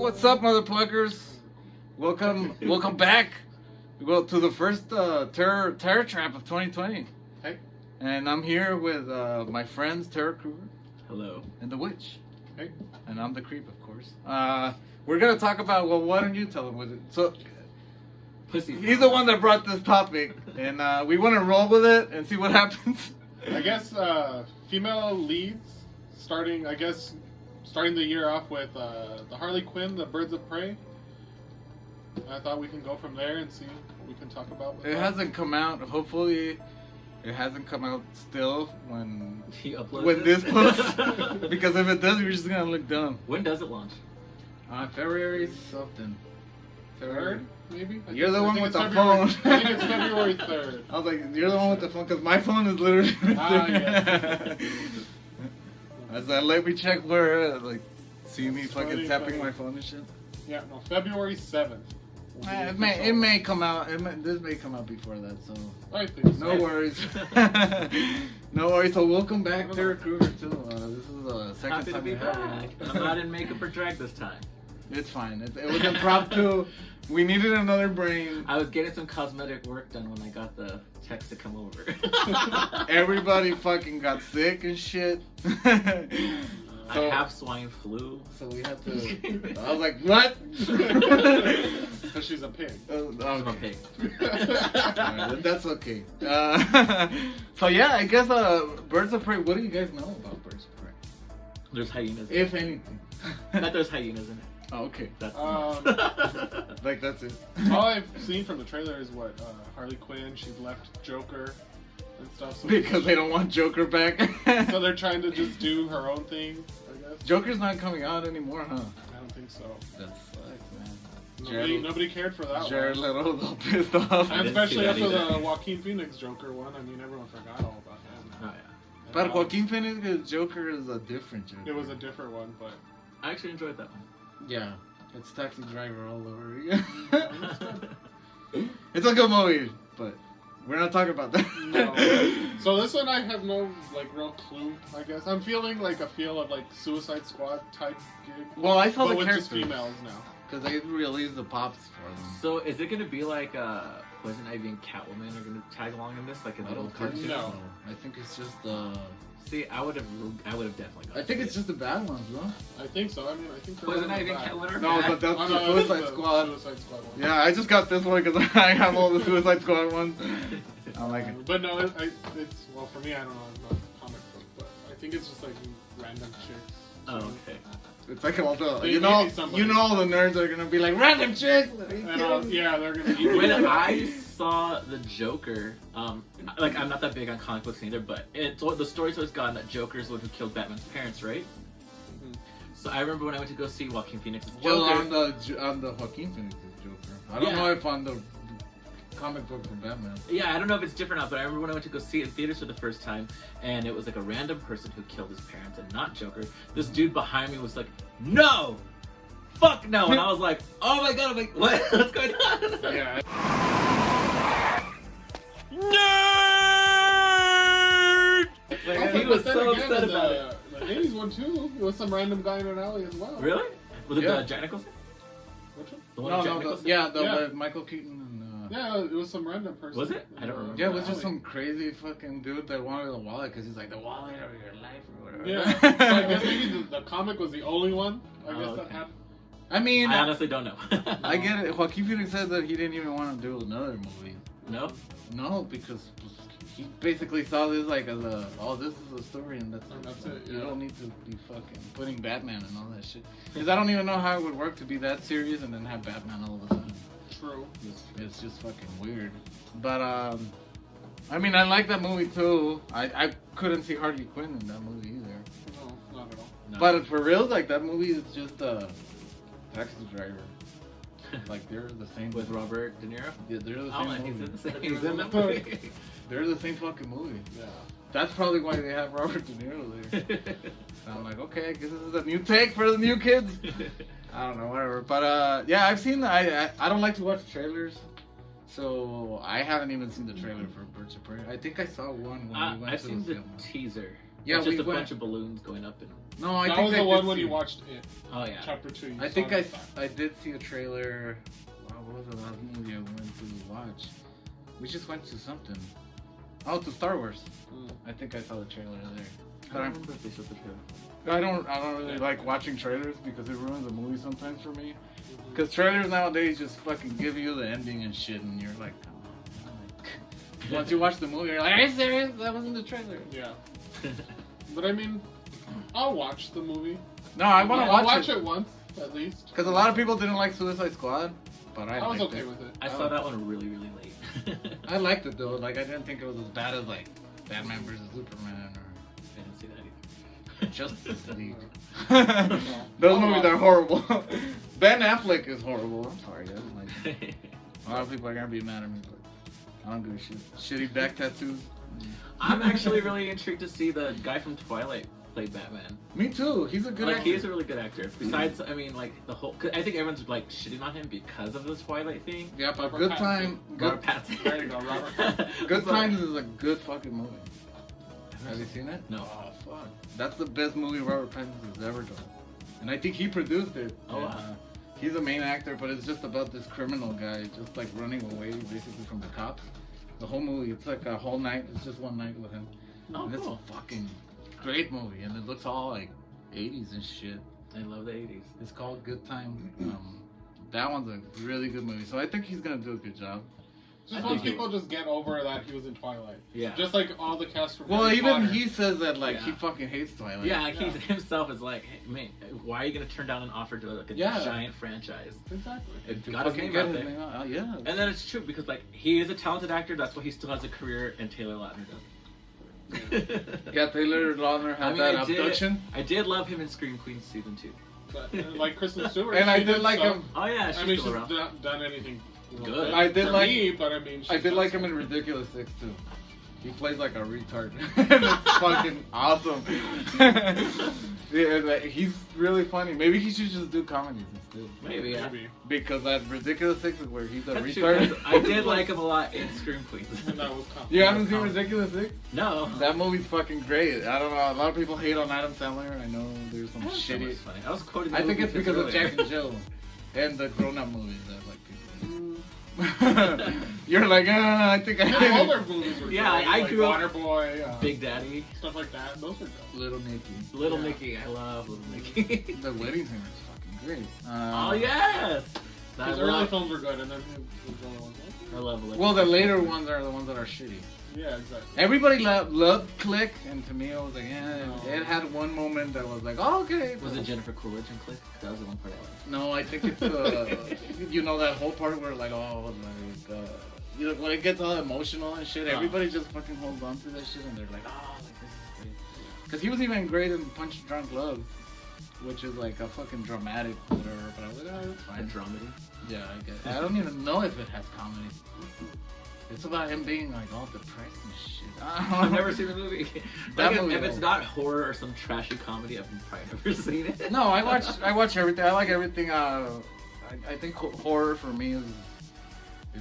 what's up, mother pluckers? Welcome back. Well, to the first terror trap of 2020. Hey. And I'm here with my friends Terror Krueger. Hello. And the witch. Hey. And I'm the creep, of course. We're gonna talk about, well, why don't you tell them what it? So, Pussy. he's the one that brought this topic, and we want to roll with it and see what happens. I guess female leads starting the year off with the Harley Quinn, the Birds of Prey. I thought we can go from there and see what we can talk about. With It that. hasn't come out. Hopefully, it hasn't come out still when He uploads when it? this posts. Because if it does, we're just gonna look dumb. When does it launch? February something. Third, maybe. You're the I one think with it's the February- phone. I think it's February 3rd. I was like, you're the one with the phone, because my phone is literally. Yes. I was like, let me check where, like, see me fucking Starting tapping February. my phone and shit. Yeah, no, February 7th. It may come out. This may come out before that, so I think so. no worries. No worries. So welcome back, Terror Krueger, too. This is the second Happy to time be we have back. you. I'm not in makeup or drag this time. It's fine. It was impromptu. We needed another brain. I was getting some cosmetic work done when I got the text to come over. Everybody fucking got sick and shit. I have swine flu. So we had to. I was like, what? Because she's a pig. I'm a Okay. pig. Alright, that's okay. So yeah, I guess Birds of Prey. What do you guys know about Birds of Prey? There's hyenas. If anything. Not there's hyenas in it. Oh, okay. That's Like that's it. All I've seen from the trailer is what Harley Quinn. She's left Joker and stuff. So Because they don't want Joker back. So they're trying to just do her own thing, I guess. Joker's not coming out anymore, huh? I don't think so. That sucks, man. Nobody cared for that Jared one. Leto was all pissed off. And didn't especially see that after either. the Joaquin Phoenix Joker one. I mean, everyone forgot all about that. Oh yeah. But Joaquin Phoenix's Joker is a different Joker. It was a different one, but I actually enjoyed that one. Yeah. It's Taxi Driver all over again. It's a good movie, but we're not talking about that. no. So this one I have no real clue. I guess I'm feeling like a feel of like Suicide Squad type gig. Well, I saw but the with characters. just females now. Because they released the pops for them. So is it gonna be like Poison Ivy and Catwoman are gonna tag along in this, like a I little don't think cartoon? No. I think it's just See, I would have definitely gone. I think it's just the bad ones, no? I think so. I mean, I think they're Poison all Ivy and back. Catwoman are No, bad. but that's Oh, the no, it is Suicide the Squad. Suicide Squad one. Yeah, I just got this one because I have all the Suicide Squad ones. I like it. But no, it's well for me. I don't know. I'm not a comic book, but I think it's just like random chicks. Oh, okay. It's like all the They you may know be somebody. you know all the nerds are gonna be like random chick. And yeah, they're gonna be. When I saw the Joker, like I'm not that big on comic books either, but the story's always gone that Joker's the one who killed Batman's parents, right? Mhm. So I remember when I went to go see Joaquin Phoenix's Well, Joker. on the Joaquin Phoenix's Joker. I don't Yeah. know if on the comic book from Batman. Yeah, I don't know if it's different now, but I remember when I went to go see it in theaters for the first time, and it was like a random person who killed his parents and not Joker. This dude behind me was like, "No, fuck no," and I was like, "Oh my god!" I'm like, "What? What's going on?" Yeah. He was But then so again, upset in about it. The Hades one too. It was some random guy in an alley as well. Really? Was it Yeah. Jack Nicholson? Which one? The one No, with Jack no, Nicholson? Yeah. Michael Keaton and. Yeah, it was some random person. Was it? I don't remember. Yeah, it was just some crazy fucking dude that wanted a wallet because he's like the wallet of your life or whatever. Yeah. So I guess maybe the comic was the only one. I guess that okay. happened. I mean, I honestly don't know. I get it. Joaquin Phoenix said that he didn't even want to do another movie. No? No, because he basically saw this like as a, oh, this is a story and that's it, You yeah. don't need to be fucking putting Batman and all that shit. Because I don't even know how it would work to be that serious and then have Batman all of a sudden. True. It's just fucking weird. But, I mean, I like that movie too. I couldn't see Harley Quinn in that movie either. No, not at all. No. But for real, like, that movie is just a Taxi Driver. Like, they're the same. With Robert De Niro? Yeah, they're the Oh, same and he's movie. in the same. He's in the movie. They're the same fucking movie. Yeah. That's probably why they have Robert De Niro there. So I'm like, okay, I guess this is a new take for the new kids. I don't know, whatever. But yeah, I've seen. I don't like to watch trailers, so I haven't even seen the trailer for Birds of Prey. I think I saw one when we went I've to seen the the film. teaser. Yeah, It's just we a went. bunch of balloons going up and. No, I That think was I the did one when see you it. watched it. Oh yeah. Chapter 2. I think I did see a trailer. Wow, what was the last movie I went to watch? We just went to something. Oh, to Star Wars. I think I saw the trailer there. I But don't I'm, remember if they showed the trailer. I don't really like watching trailers because it ruins the movie sometimes for me. Because trailers nowadays just fucking give you the ending and shit, and you're like, come on. Once you watch the movie, you're like, are you serious? That wasn't the trailer. Yeah. But I mean, I'll watch the movie. No, I want to I'll watch watch it once, at least. Because a lot of people didn't like Suicide Squad, but I was liked okay it. with it. I saw that one really, really late. I liked it though. Like I didn't think it was as bad as like Batman vs Superman or I didn't see that either. Justice League. Those movies are horrible. Ben Affleck is horrible. I'm sorry, I don't like it. A lot of people are gonna be mad at me, but I don't give a shit. Shitty back tattoos. I'm actually really intrigued to see the guy from Twilight play Batman. Me too. He's a good Like actor. he is a really good actor. Besides, I mean, like the whole. 'Cause I think everyone's like shitting on him because of the Twilight thing. Yeah, but Robert Good Pattinson. Time. Robert Good, Pattinson. There you go, Robert. Good Times is a good fucking movie. Have you seen it? No. Oh fuck. That's the best movie Robert Pattinson has ever done. And I think he produced it. Oh, And, wow. he's a main actor, but it's just about this criminal guy just like running away basically from the cops. The whole movie, it's like a whole night. It's just one night with him. Oh, and cool. it's a fucking great movie, and it looks all like 80s and shit. I love the 80s. It's called Good Times. That one's a really good movie, so I think he's gonna do a good job. Just I once think people just get over that he was in Twilight. Yeah. Just like all the cast from Well, Harry even Potter. he says that like he Yeah. fucking hates Twilight. Yeah, like Yeah. he himself is like, hey, man, why are you gonna turn down an offer to like a Yeah. giant franchise? Exactly. It To got his fucking name out his there. name out. Yeah. And then it's true because like he is a talented actor. That's why he still has a career, and Taylor Lautner doesn't. Yeah, Taylor Lautner had that abduction. I did love him in Scream Queens season 2. But, like Kristen Stewart. And I she did like stuff. him. Oh yeah, she's I mean, still she's around. not done anything Good. I did for like- me, but I mean, I she's did like done him in stuff. Ridiculous 6 too. He plays like a retard. And it's fucking awesome. Yeah, like, he's really funny. Maybe he should just do comedies instead. Maybe, yeah. Maybe. Because that Ridiculous 6 is where he's a That's true, retard. 'cause I did like him a lot in Scream Queens. And that was You haven't seen Comedy. Ridiculous 6? No. That movie's fucking great. I don't know. A lot of people hate on Adam Sandler. I know there's some That shitty. was funny. I was quoting. I the think movie it's because of earlier. Jack and Jill and the grown-up movies that like people. You're like, I think I Yeah, hate older movies were Yeah, good, I like grew up- Waterboy, Big Daddy, stuff like that. Those were good. Little Nicky. Little Yeah. Nicky. I love Little Nicky. The Wedding Singer is fucking great. Oh yes. I His early love. films were good, and then his other ones. I love Little Well, the Nicky. later ones are the ones that are shitty. Yeah, exactly. Everybody loved Click, and to me, I was like, yeah, No. it had one moment that was like, oh, okay. Was it Jennifer Coolidge and Click? That was the one part I liked. No, I think it's you know that whole part where like you know when it gets all emotional and shit, everybody just fucking holds on to that shit and they're like, oh, like this is great. Because he was even great in Punch Drunk Love, which is like a fucking dramatic whatever. But I was like, oh, that's A fine. dramedy. Yeah, I guess. I don't even know if it has comedy. It's about him being like all depressed and shit. I've never seen the movie. That Like, movie, if it's though. not horror or some trashy comedy, I've probably never seen it. No, I watch everything. I like everything. I think horror for me is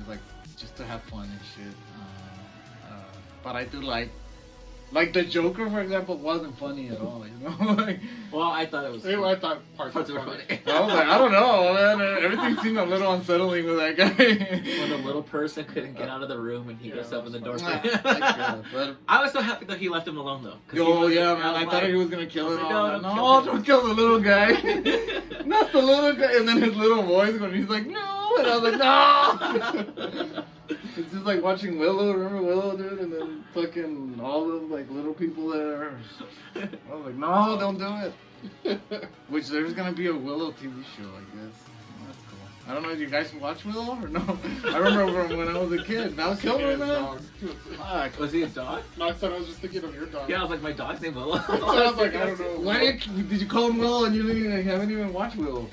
like just to have fun and shit. But I do like the Joker, for example, wasn't funny at all. You know, like Well, I thought it was. Anyway, I thought parts Parts were were funny. funny. I was like, I don't know, man. Everything seemed a little unsettling with that guy. When the little person couldn't get out of the room and he Yeah, goes up in the door. that's But I was so happy that he left him alone though. 'Cause he oh was- yeah, man! was I thought like- he was gonna kill him. I was all. like, No, don't kill the little guy. Not the little guy. And then his little voice when he's like, no, and I was like, no. It's just like watching Willow. Remember Willow, dude? And then fucking all those like little people there. I was like, no, don't do it. Which there's gonna be a Willow TV show, I guess. That's cool. I don't know if you guys watch Willow or no. I remember from when I was a kid. Val Kilmer, His man. dog. Fuck. Was he a dog? No, I said I was just thinking of your dog. Yeah, I was like, my dog's name Willow. I was like, I don't know. Why did you call him Willow and you haven't even watched Willow?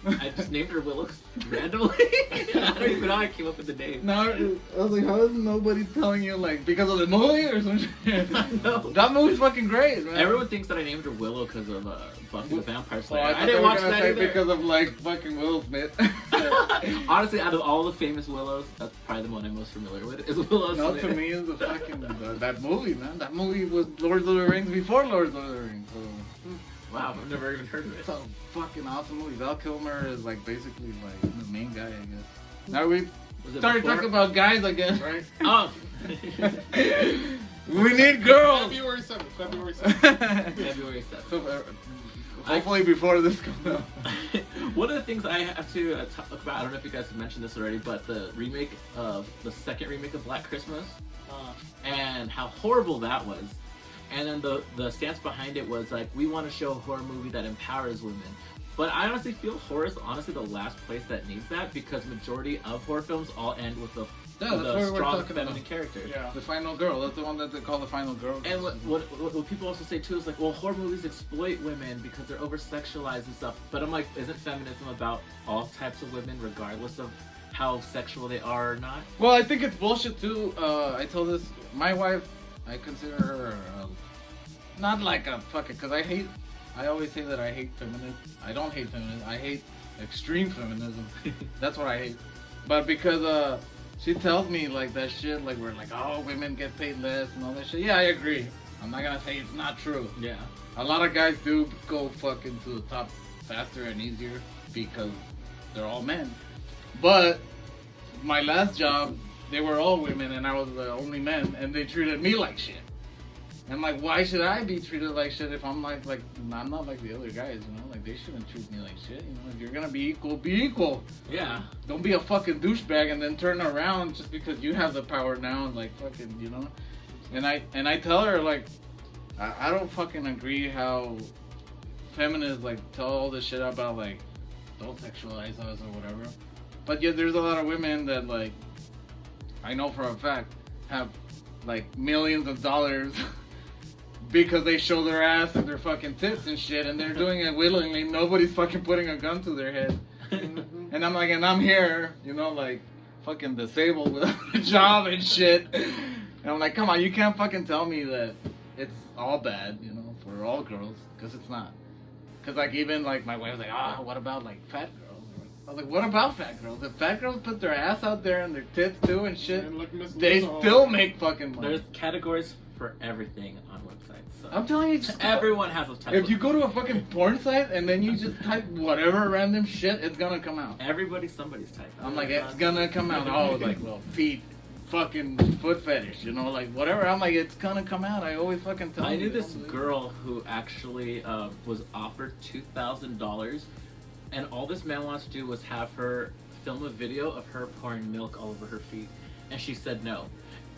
I just named her Willow randomly. I don't even know how I came up with the name. Now, I was like, how is nobody telling you, like, because of the movie or some shit? No. That movie's fucking great, man. Everyone thinks that I named her Willow because of Buffy the Vampire Slayer. Well, I didn't watch that either. because of, like, fucking Will Smith. Honestly, out of all the famous Willows, that's probably the one I'm most familiar with, is Willow No, Smith. to me, is the fucking, that movie, man. That movie was Lord of the Rings before Lord of the Rings, so... Wow, I've never even heard of it. It's a fucking awesome movie. Val Kilmer is, like, basically, like, the main guy, I guess. Now we started talking about guys again, right? Oh. We need girls! February 7th. February 7th. So, hopefully before this comes out. One of the things I have to talk about, I don't know if you guys have mentioned this already, but the second remake of Black Christmas, and how horrible that was. And then the stance behind it was like, we want to show a horror movie that empowers women. But I honestly feel horror is honestly the last place that needs that, because majority of horror films all end with the strong feminine character. Yeah. The final girl. That's the one that they call the final girl. And what people also say too is like, well, horror movies exploit women because they're over-sexualized and stuff. But I'm like, isn't feminism about all types of women, regardless of how sexual they are or not? Well, I think it's bullshit too. I told this, my wife, I consider her not like a fucking, because I always say that I hate feminism. I don't hate feminism. I hate extreme feminism. That's what I hate. But because she tells me like that shit, like we're like, oh, women get paid less and all that shit. Yeah, I agree. I'm not gonna say it's not true. Yeah. A lot of guys do go fucking to the top faster and easier because they're all men. But my last job, they were all women and I was the only man, and they treated me like shit. And like, why should I be treated like shit if I'm like I'm not like the other guys, you know? Like, they shouldn't treat me like shit, you know? If you're gonna be equal. Yeah. Don't be a fucking douchebag and then turn around just because you have the power now and like fucking, you know? And I tell her like, I don't fucking agree how feminists like tell all this shit about like, don't sexualize us or whatever. But yet there's a lot of women that like, I know for a fact, have like millions of dollars because they show their ass and their fucking tits and shit, and they're doing it willingly. Nobody's fucking putting a gun to their head. And I'm like, and I'm here, you know, like fucking disabled without a job and shit. And I'm like, come on, you can't fucking tell me that it's all bad, you know, for all girls, because it's not. Because like even like my wife was like, what about like fat girls? I was like, what about fat girls? If fat girls put their ass out there and their tits too and shit, they still make fucking money. There's categories for everything on websites. So. I'm telling you, just everyone has a type. If you go to a fucking porn site and then you just type whatever random shit, it's gonna come out. Everybody's somebody's type. I'm like, it's gonna come out. Oh, like, well, feet, fucking foot fetish, you know, like whatever. I'm like, it's gonna come out. I always fucking tell you. I knew this girl who actually was offered $2,000, and all this man wants to do was have her film a video of her pouring milk all over her feet, and she said no.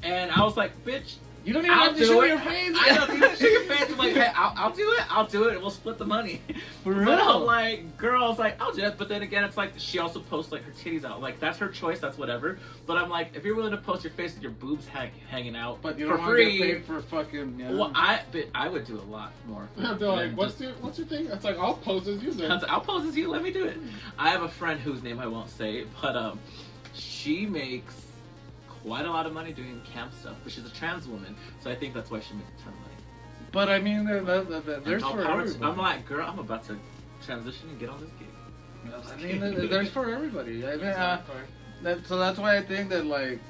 And I was like, bitch, you don't even have to show your face. I don't even show your face. I'm like, hey, I'll do it, and we'll split the money. For real? But I'm like, girl, I was like, I'll do it. But then again, it's like, she also posts like her titties out. Like, that's her choice, that's whatever. But I'm like, if you're willing to post your face with your boobs hanging out but you for don't free, want to get paid for fucking, yeah. Well, I would do a lot more. They're like, what's your thing? It's like, I'll pose as you then. I'll pose as you, let me do it. I have a friend whose name I won't say, but she makes quite a lot of money doing camp stuff, but she's a trans woman, so I think that's why she makes a ton of money. But I mean, there's for everybody. I'm like, girl, I'm about to transition and get on this gig. I mean, there's for everybody. I mean, so that's why I think that like,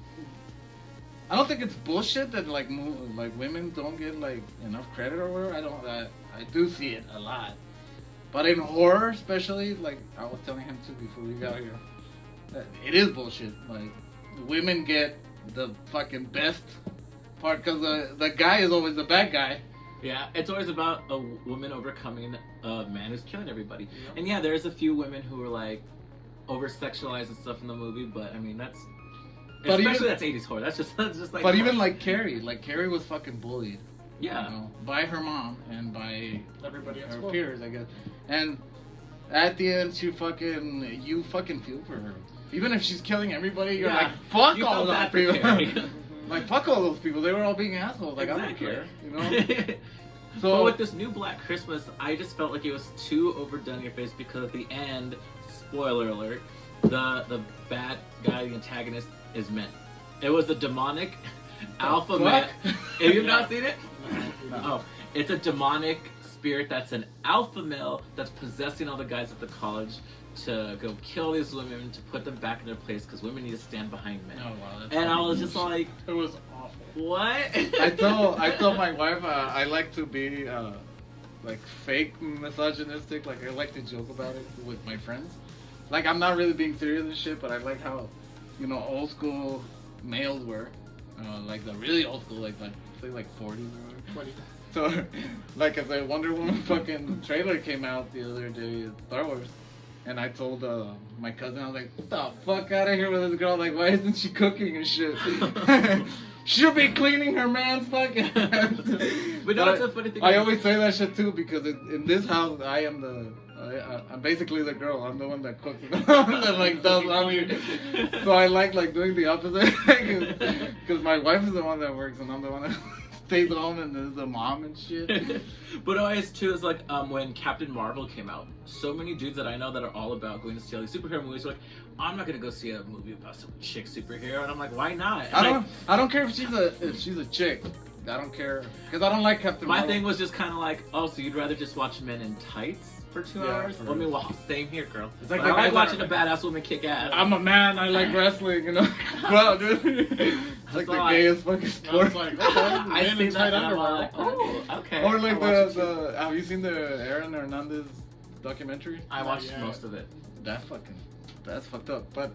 I don't think it's bullshit that like women don't get like enough credit or whatever. I do see it a lot, but in horror especially, like I was telling him too before we got here, it is bullshit. Like, women get the fucking best part because the guy is always the bad guy. Yeah, it's always about a woman overcoming a man who's killing everybody. Yep. And yeah, there's a few women who are like over-sexualized and stuff in the movie, but I mean that's that's 80s horror. That's just like. But even like Carrie was fucking bullied. Yeah. You know, by her mom and by everybody at her school. peers, I guess. And at the end, you fucking feel for her. Even if she's killing everybody, you're like, fuck you all those people. Carrie. Like, fuck all those people. They were all being assholes. Like, exactly. I don't care. You know? But with this new Black Christmas, I just felt like it was too overdone in your face because at the end, spoiler alert, the bad guy, the antagonist, is men. It was a demonic alpha man. Have you not seen it? No. Oh, it's a demonic spirit that's an alpha male that's possessing all the guys at the college to go kill these women to put them back in their place because women need to stand behind men. Oh wow! And I was just like, It was awful. what? I told my wife I like to be like fake misogynistic. Like I like to joke about it with my friends. Like I'm not really being serious and shit, but I like how, you know, old school males were, like the really old school, like say like 40s or whatever. 20. So, like, as a Wonder Woman fucking trailer came out the other day at Star Wars, and I told my cousin, I was like, "Get the fuck out of here with this girl! Like, why isn't she cooking and shit? She'll be cleaning her man's fucking." But no, it's a funny thing. I always say that shit too because in this house, I am I'm basically the girl. I'm the one that cooks. That like does laundry. So I like doing the opposite because my wife is the one that works and I'm the one that stays home and is the mom and shit. But always too is like when Captain Marvel came out, so many dudes that I know that are all about going to see all these superhero movies are like, I'm not gonna go see a movie about some chick superhero, and I'm like, why not? And I don't care if she's a chick. I don't care because I don't like Captain my Marvel. thing was just kind of like, oh, so you'd rather just watch men in tights for 2 Yeah, hours? for I mean, well, same here, girl. It's like But the I like guys watching that a badass woman kick ass. I'm a man. I like wrestling. You know, wow, dude. It's like the gayest fucking I sport. was like, okay, I men see in that tight and I'm underwear. like, oh, okay. Or like I watched it. the have you seen the Aaron Hernandez documentary? I watched Yeah. most of it. That's fucked up. But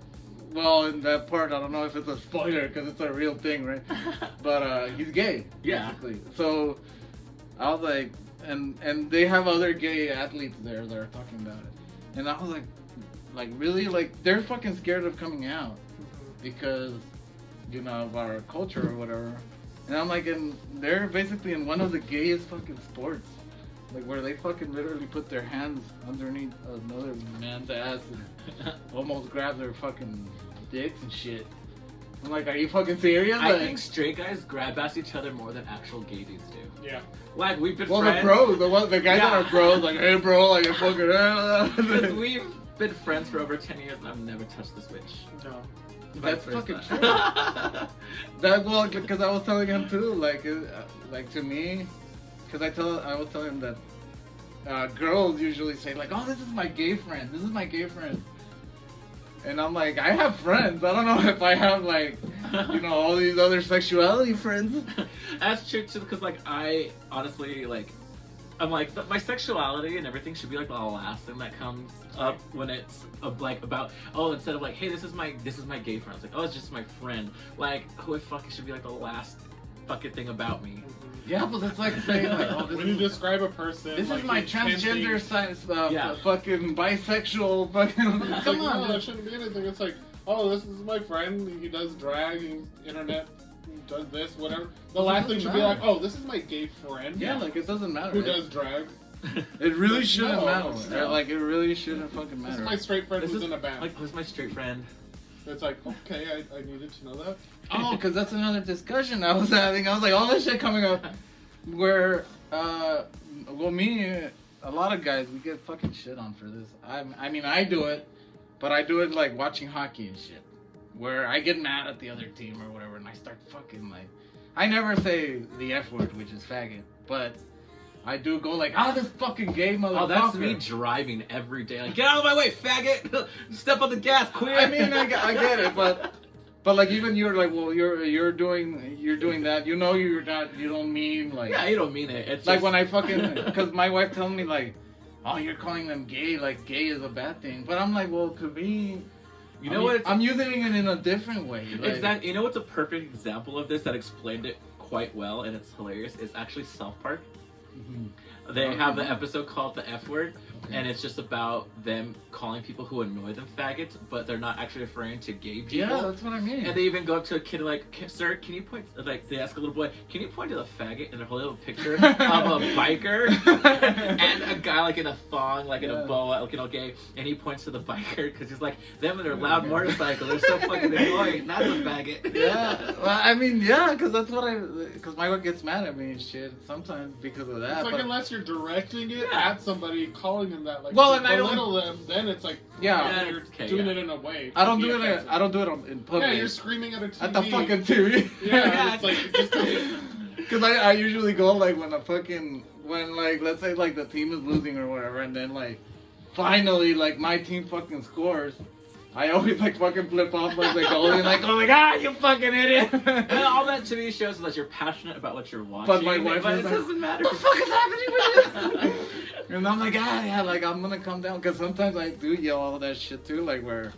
well, in that part, I don't know if it's a spoiler because it's a real thing, right? But he's gay, Yeah. basically. So I was like, and they have other gay athletes there that are talking about it, and I was like really, like they're fucking scared of coming out because, you know, of our culture or whatever. And I'm like, and they're basically in one of the gayest fucking sports. Like where they fucking literally put their hands underneath another man's ass and almost grab their fucking dicks and shit. I'm like, are you fucking serious? I Like, think straight guys grab ass each other more than actual gay dudes do. Yeah. Like, we've been well, friends. the pros, the guys Yeah. that are pros, like, hey bro, like, you fucking. Because we've been friends for over 10 years and I've never touched this bitch. No. That's Vice fucking versa. That well, because I was telling him too, like to me, because I was telling him that girls usually say like, oh, this is my gay friend, this is my gay friend, and I'm like, I have friends. I don't know if I have like, you know, all these other sexuality friends. That's true too, because like I honestly like, I'm like my sexuality and everything should be like the last thing that comes up when it's like about, oh, instead of like, hey, this is my gay friend. It's like, oh, it's just my friend. Like, who fucking should be like the last fucking thing about me. Yeah, but it's like saying like, oh, this When you is, describe a person, this like, is my you can't transgender think- science, Yeah. fucking bisexual, fucking. It's Come like, on, no, dude. that shouldn't be anything. It's like, oh, this is my friend. He does drag. He's internet. He does this, whatever. The last thing doesn't should be matter. like, oh, this is my gay friend. Yeah, like it doesn't matter. Who does drag? It really shouldn't No, matter. it's not. Like it really shouldn't fucking This matter. is my straight friend This who's is in a band. like, who's my straight friend? It's like, okay, I needed to know that. Oh, because that's another discussion I was having. I was like, all this shit coming up, where, well, me, a lot of guys, we get fucking shit on for this. I mean, I do it, but I do it like watching hockey and shit, where I get mad at the other team or whatever, and I start fucking like, I never say the F word, which is faggot, but I do go like, this fucking gay motherfucker. Oh, that's me driving every day. Like, get out of my way, faggot! Step on the gas, queer! I mean, I get it, but like even you're like, well, you're doing that. You know, you don't mean like. Yeah, you don't mean it. It's Like just... when I fucking, because my wife told me like, oh, you're calling them gay, like gay is a bad thing. But I'm like, well, to me, You know what? I'm using it in a different way. Like, Exactly. You know what's a perfect example of this that explained it quite well and it's hilarious? It's actually South Park. Mhm. They have the episode called The F Word, and it's just about them calling people who annoy them faggots, but they're not actually referring to gay people. Yeah, that's what I mean. And they even go up to a kid like, sir, can you point, like, they ask a little boy, can you point to the faggot? And they hold up a picture of a biker and a guy like in a thong, like in a boa, looking all gay, and he points to the biker because he's like, them and their loud motorcycle, they're so fucking annoying. That's a faggot. Yeah, well, I mean, yeah, because that's what because my wife gets mad at me and shit sometimes because of that. It's like unless you're directing it at somebody, calling them that, like, well, to and I belittle them, then it's like, you're doing it in a way. I don't do it. I don't do it in public. Yeah, you're screaming at a TV. At the fucking TV. Yeah, it's like just. Because I usually go like when like let's say like the team is losing or whatever, and then like finally like my team fucking scores. I always like fucking flip off like the goalie, like, oh my god, you fucking idiot! And all that to me shows that you're passionate about what you're watching. But my wife it is doesn't matter. What the fuck is happening with you? And I'm like, yeah, like I'm gonna come down because sometimes I do yell all that shit too, like where,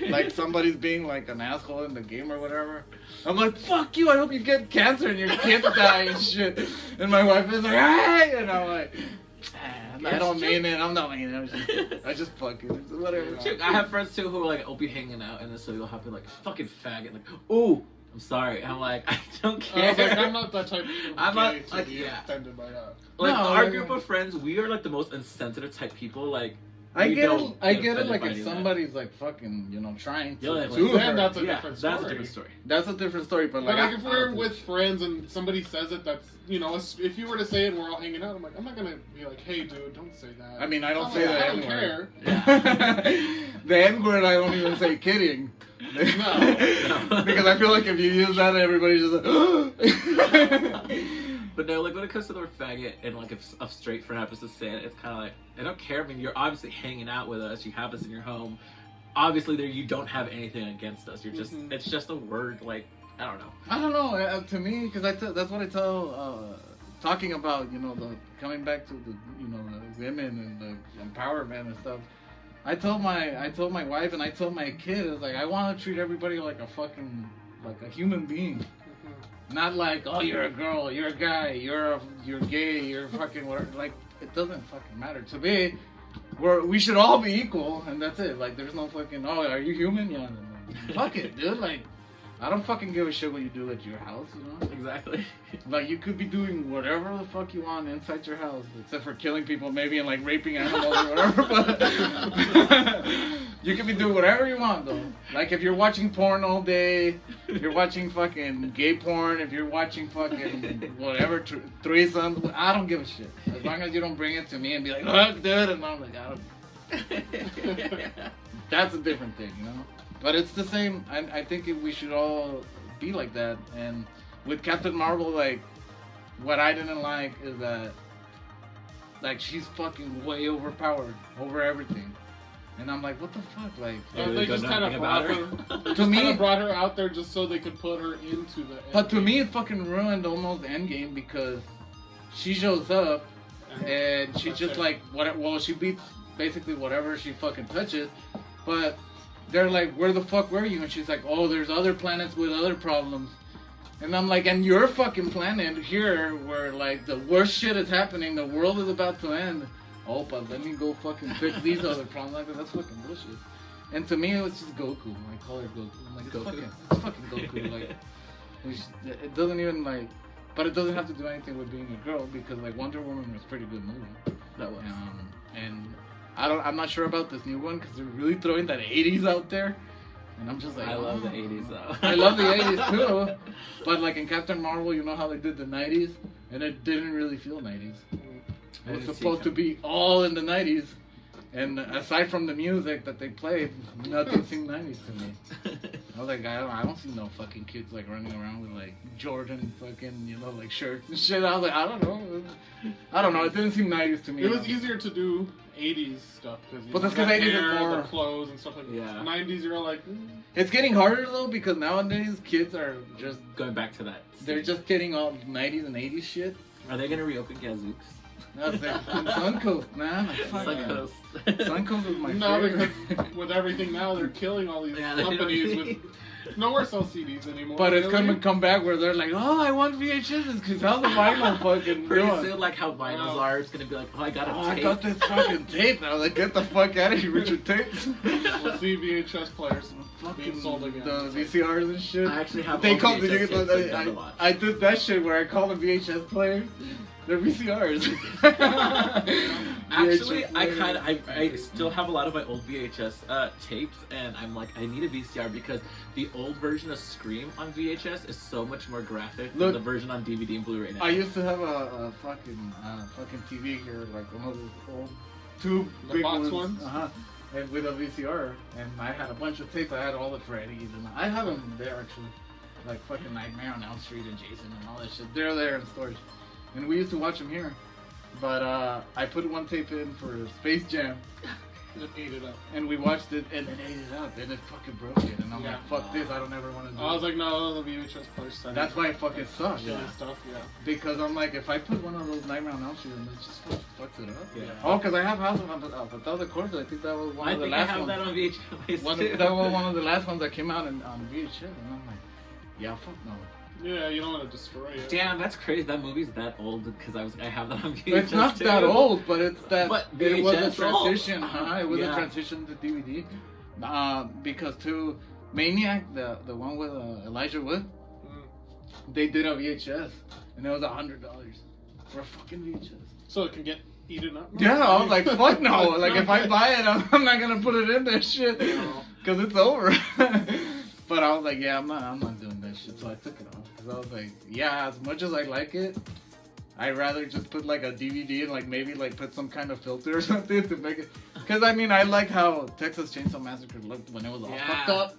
like somebody's being like an asshole in the game or whatever. I'm like, fuck you! I hope you get cancer and your kids die and shit. And my wife is like, hey, and I'm like. I don't mean it. I'm not mean it. I just fucking whatever. I have friends too who are like, I'll be hanging out, and then so you'll have to like fucking faggot, like, ooh, I'm sorry. And I'm like, I don't care. Like, I'm not that type of I'm not like, offended by that. Like no, our group of friends, we are like the most insensitive type people. Like, I get it. Like by if somebody's like fucking, you know, trying to. Yeah, then that's a different story. That's a different story. That's a different story. But like if we're with friends and somebody says it, that's, you know, if you were to say it and we're all hanging out, I'm like, I'm not gonna be like, hey dude, don't say that. I mean, I don't say that. I don't care. Yeah. The N word I don't even say kidding. No. Because I feel like if you use that, everybody's just like. But no, like when it comes to the word faggot, and like if a straight friend happens to say it, it's kind of like, I don't care. I mean, you're obviously hanging out with us. You have us in your home. Obviously, there you don't have anything against us. You're just, it's just a word. Like, I don't know. I don't know. To me, because that's what I tell. Talking about, you know, the coming back to the, you know, the women and the empowerment and stuff. I told my wife and I told my kid, I was like, I want to treat everybody like a fucking, like a human being. Not like, oh, you're a girl, you're a guy, you're gay, you're fucking whatever. Like, it doesn't fucking matter. To me, we should all be equal, and that's it. Like, there's no fucking, oh, are you human? Yeah, no. Fuck it, dude. Like, I don't fucking give a shit what you do at your house, you know? Exactly. Like, you could be doing whatever the fuck you want inside your house, except for killing people maybe and, like, raping animals or whatever, but you can be doing whatever you want, though. Like, if you're watching porn all day, if you're watching fucking gay porn, if you're watching fucking whatever, threesomes, I don't give a shit. As long as you don't bring it to me and be like, look, dude, and I'm like, I don't. That's a different thing, you know? But it's the same. I think we should all be like that. And with Captain Marvel, like, what I didn't like is that, like, she's fucking way overpowered over everything. And I'm like, what the fuck? Like, they just kind of brought her. To me, kind of brought her out there just so they could put her into the. But to me, it fucking ruined almost Endgame because she shows up and she's just like, whatever. Well, she beats basically whatever she fucking touches, but they're like, where the fuck were you? And she's like, oh, there's other planets with other problems. And I'm like, and your fucking planet here where, like, the worst shit is happening, the world is about to end. Oh, but let me go fucking fix these other problems. Like, that's fucking bullshit. And to me, it was just Goku. I call her Goku. I'm like, it's fucking Goku. Like, it doesn't even, like, but it doesn't have to do anything with being a girl because, like, Wonder Woman was a pretty good movie. That was. And I'm not sure about this new one because they're really throwing that 80s out there. And I'm just like, I love the 80s though. I love the 80s too. But like in Captain Marvel, you know how they did the 90s? And it didn't really feel 90s. It was supposed to be all in the 90s. And aside from the music that they played, nothing seemed 90s to me. I was like, I don't see no fucking kids like running around with like Jordan fucking, you know, like shirts and shit. I was like, I don't know. It didn't seem 90s to me. It was easier to do 80s stuff but that's because 80s are more the clothes and stuff like that. Yeah. 90s, you're like. It's getting harder though because nowadays kids are just going back to that. They're just getting all 90s and 80s shit. Are they gonna reopen Gazooks? I was like, Suncoast, man. Like, fuck yeah. Suncoast. Suncoast was my No, favorite. because with everything now, they're killing all these Yeah, they companies don't- with nowhere sell CDs anymore. But it's really. gonna come back where they're like, oh, I want VHSs because how's the vinyl fucking Pretty doing? soon, like how vinyls are, it's gonna be like, oh, I got a Oh, I tape. got this fucking tape. I was like, get the fuck out of here with your tapes. We'll see VHS players being Fucking sold again. the VCRs and shit. I actually have They all called VHS the tapes I've never watched. I did that shit where I called them VHS players. They're VCRs. Actually, VHS I still have a lot of my old VHS tapes, and I'm like, I need a VCR because the old version of Scream on VHS is so much more graphic Look, than the version on DVD and Blu-ray now. I used to have a fucking TV here, like one of those old two The big box ones. ones? And with a VCR, and I had a bunch of tapes. I had all the Freddy's, and I have them there actually, like fucking Nightmare on Elm Street and Jason and all that shit. They're there in storage, and we used to watch them here. But I put one tape in for Space Jam, It ate it up. and we watched it, and it ate it up, and it fucking broke it. And I'm Yeah. like, fuck this, I don't ever want to do I was it. like, no, the VHS players. Said That's it. why it fucking sucks. Killing stuff. Yeah. Because I'm like, if I put one of those Nightmare on Elm Street, and it just fucks it up. Yeah. Oh, because I have House of a Thousand Corpses. I think that was one I of the think I last have ones. that on VHS One too. of, that was one of the last ones that came out on VHS, and I'm like, yeah, fuck no. Yeah, you don't want to destroy it. Damn, that's crazy. That movie's that old because I have that on VHS. It's not too. that old, but it's that. But it was a VHS transition, old. huh? It was Yeah. a transition to DVD. Because to Maniac, the one with Elijah Wood, they did a VHS, and it was $100 for a fucking VHS. So it can get eaten up. Yeah, I was like, fuck no. Like, if I buy it, I'm not gonna put it in that shit. No. Because it's over. But I was like, yeah, I'm not doing that shit. So I took it off. Because I was like, yeah, as much as I like it, I'd rather just put like a DVD and like maybe like put some kind of filter or something to make it. Because I mean, I like how Texas Chainsaw Massacre looked when it was all Yeah. fucked up.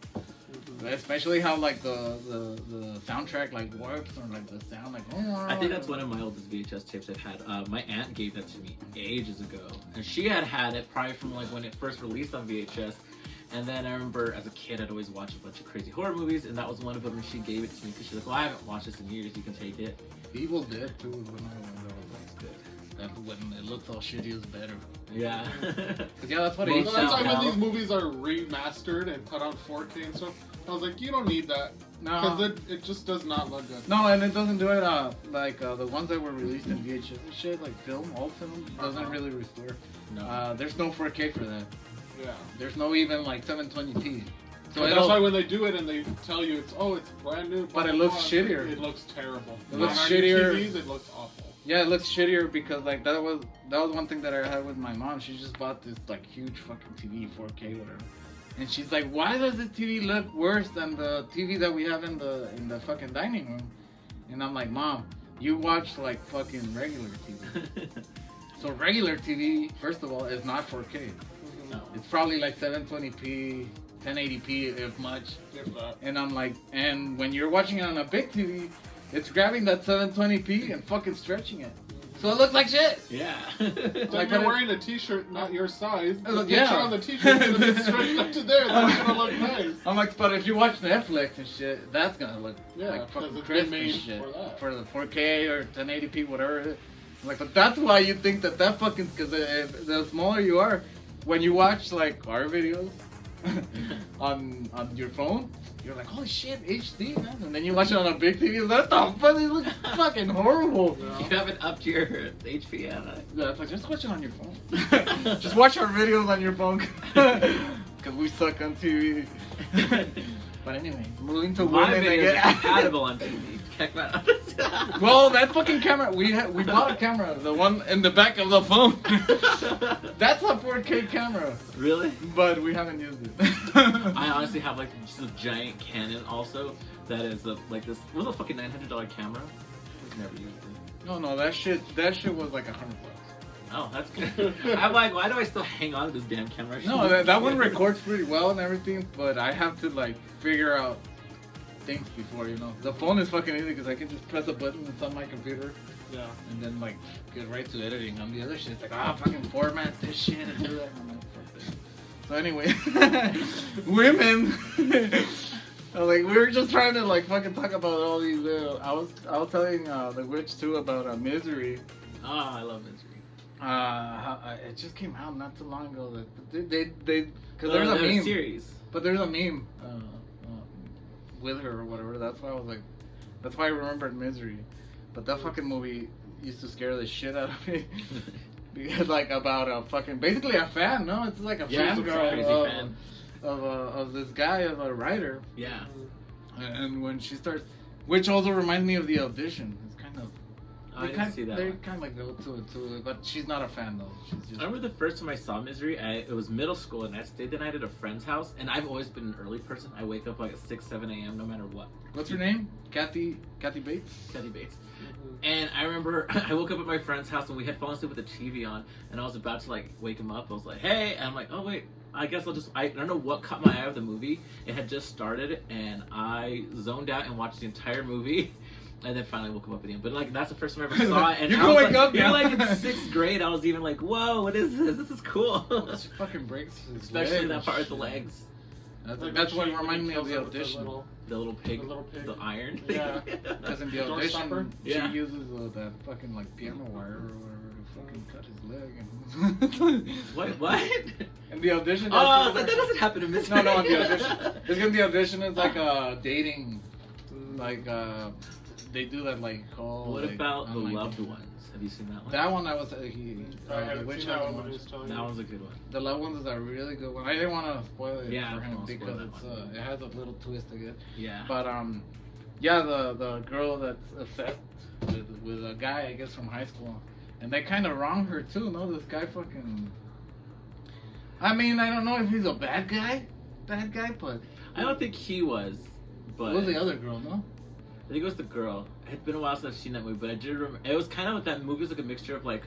Especially how like the soundtrack like works or like the sound like. I think that's one of my oldest VHS tapes I've had. My aunt gave that to me ages ago, and she had it probably from like when it first released on VHS. And then I remember as a kid, I'd always watch a bunch of crazy horror movies, and that was one of them. And she gave it to me because she's like, "Well, I haven't watched this in years. You can take it." Evil Dead too. That when it looks all shitty is better. Yeah. Cause yeah, that's what it Well, is. So that's why Now- when these movies are remastered and put on 4K and stuff, I was like, you don't need that. No. Because it just does not look good. No, and it doesn't do it like the ones that were released in VHS and shit, like film, old film, doesn't really restore. No. There's no 4K for that. Yeah. There's no even like 720p. So So it that's don't- why when they do it and they tell you it's brand new, But it looks shittier. It looks terrible. It looks On our new shittier. TVs, it looks awful. Yeah, it looks shittier because like that was one thing that I had with my mom. She just bought this like huge fucking TV, 4K, whatever. And she's like, "Why does the TV look worse than the TV that we have in the fucking dining room?" And I'm like, "Mom, you watch like fucking regular TV." So regular TV, first of all, is not 4K. No. It's probably like 720p, 1080p, if much. If that. And I'm like, and when you're watching it on a big TV, it's grabbing that 720p and fucking stretching it. So it looks like shit. Yeah. It's like Like, you're but it- wearing a t-shirt not your size. The Yeah. picture on the t-shirt is gonna be stretched up to there. That's gonna look nice. I'm like, but if you watch Netflix and shit, that's gonna look Yeah, like because fucking it's crisp been and made shit. for that. For the 4K or 1080p, whatever it is. I'm like, but that's why you think that fucking, because the smaller you are, when you watch like our videos on your phone, you're like, holy shit, HD, man. And then you watch it on a big TV, what the fuck? It looks fucking horrible. You haven't upped your HP yet. Huh? Yeah, it's like, just watch it on your phone. Just watch our videos on your phone. Because we suck on TV. But anyway, moving to My women that videos are get... compatible on TV. Check that out. Well, that fucking camera, we bought a camera, the one in the back of the phone. That's a 4K camera, Really? but we haven't used it. I honestly have like just a giant Canon also that is like this. It was a fucking $900 camera. I've never used it. No, that shit was like $100. Oh, that's good. I'm like, why do I still hang on to this damn camera? No, that one records pretty well and everything, but I have to like figure out things before, you know. The phone is fucking easy because I can just press a button, it's on my computer, Yeah. and then like get right to editing. On the other shit, it's like, fucking format this shit and do that. I'm like, fuck this. So anyway, women. Like we were just trying to like fucking talk about all these. I was telling the witch too about Misery. Oh, I love Misery. It just came out not too long ago. That they because There's there's a meme, series. but there's a meme with her or whatever. That's why I was like, that's why I remembered Misery. But that fucking movie used to scare the shit out of me. Because like about a fucking basically a fan, no? It's like a Yeah, fan it's a girl crazy of, fan. of this guy, of a writer. Yeah. And when she starts, which also reminds me of The Audition. It's kind of. I didn't see that They one. kind of go to it too, but she's not a fan though. She's just. I remember the first time I saw Misery, it was middle school, and I stayed the night at a friend's house, and I've always been an early person. I wake up like at 6, 7 a.m. no matter what. What's her name? Kathy Bates? Kathy Bates. And I remember I woke up at my friend's house, and we had fallen asleep with the TV on, and I was about to like wake him up. I was like, hey, and I'm like, oh wait, I guess I don't know what caught my eye of the movie. It had just started, and I zoned out and watched the entire movie. And then finally woke him up at the end. But like that's the first time I ever saw it. And You I can was wake like, up you're now. like in 6th grade. I was even like, whoa, what is this? This is cool. She fucking breaks his Especially leg that and part with the shit. legs. That's what reminded me of The Kills her with Audition. The little pig. The little pig. The iron. Yeah. Because in The Door Audition, stopper? she Yeah. uses that fucking like piano wire or whatever to fucking cut his leg. And What? in The Audition. Oh, I was like, that doesn't happen in Misery. No, in The Audition. It's in The Audition. It's like a dating, like they do that like call. What like, about The online Loved dating. Ones? Have you seen that one? That one I was I the haven't witch seen that I one, but watched. he was telling That me. one's a good one. The Loved Ones is a really good one. I didn't want to spoil it Yeah, for him don't spoil because that it's one. it has a little twist I guess. Yeah. But yeah, the girl that's obsessed with a guy I guess from high school, and they kind of wrong her too. No, this guy fucking. I mean, I don't know if he's a bad guy, but I don't think he was, but it was the other girl, no? I think it was the girl. It had been a while since I've seen that movie, but I did remember. It was kind of like that movie was like a mixture of like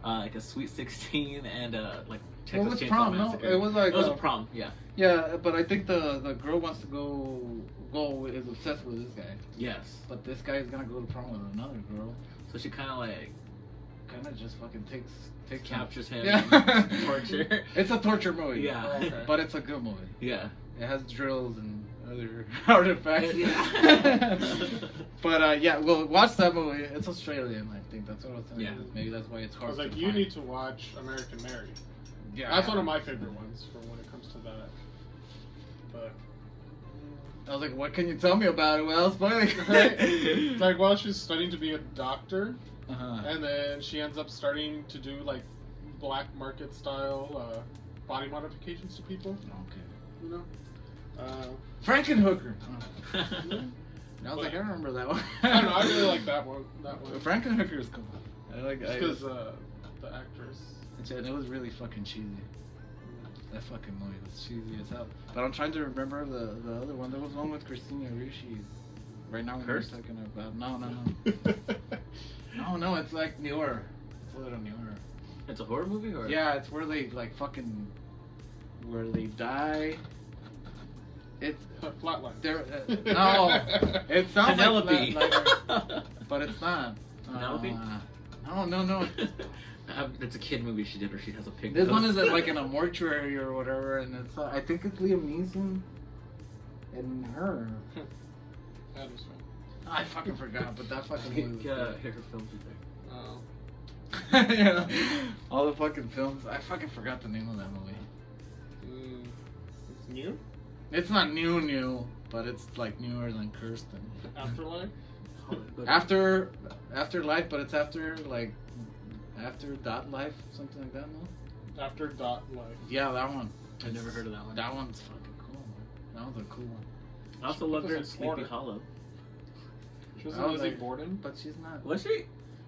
a Sweet 16 and like Texas Well, it was Chainsaw prom, no? Massacre. It was like it was a prom, yeah. Yeah, but I think the girl wants to go is obsessed with this guy, Yes. but this guy is gonna go to prom with another girl. So she kind of like Kind of just fucking takes captures him. Yeah. and torture. It's a torture movie. Yeah. Oh, okay. But it's a good movie. Yeah. It has drills and other artifacts. Yeah. But yeah, well, watch that movie. It's Australian, I think. That's what I was saying. Yeah. Maybe that's why it's I hard. was like, to you find. need to watch American Mary. Yeah. That's one of my favorite ones for when it comes to that. But I was like, what can you tell me about it? Well, spoiling. it's like, well, she's studying to be a doctor, Uh-huh. and then she ends up starting to do like black market style body modifications to people. Okay. You know. Frankenhooker. Yeah. I was like, I remember that one. I don't know. I really like that one. Frankenhooker is cool. I like it. Because the actress. And it was really fucking cheesy. That fucking movie was cheesy as hell. But I'm trying to remember the other one. There was one with Christina Ricci. Right now we're Cursed? talking about. No, it's like newer. It's a little newer. It's a horror movie, or Yeah, it's where they like fucking where they die. It's Flatline. there. No, it sounds Penelope. like but it's not. Penelope? No. It's a kid movie she did where she has a pig. This one nose. is like in a mortuary or whatever, and it's I think it's Liam Neeson and her. Adam's fan. I fucking forgot, but that fucking movie. Get Was her films in there. Oh. good. Yeah, all the fucking films. I fucking forgot the name of that movie. It's new? It's not new, but it's like newer than Kirsten. Afterlife? After life, but it's after dot life, something like that. No. After dot life. Yeah, that one. I've never heard of that one. That one's fucking cool. Man. That one's a cool one. I also loved her in Sleepy Hollow. She was I was Lizzie like- Borden. But she's not. Was she?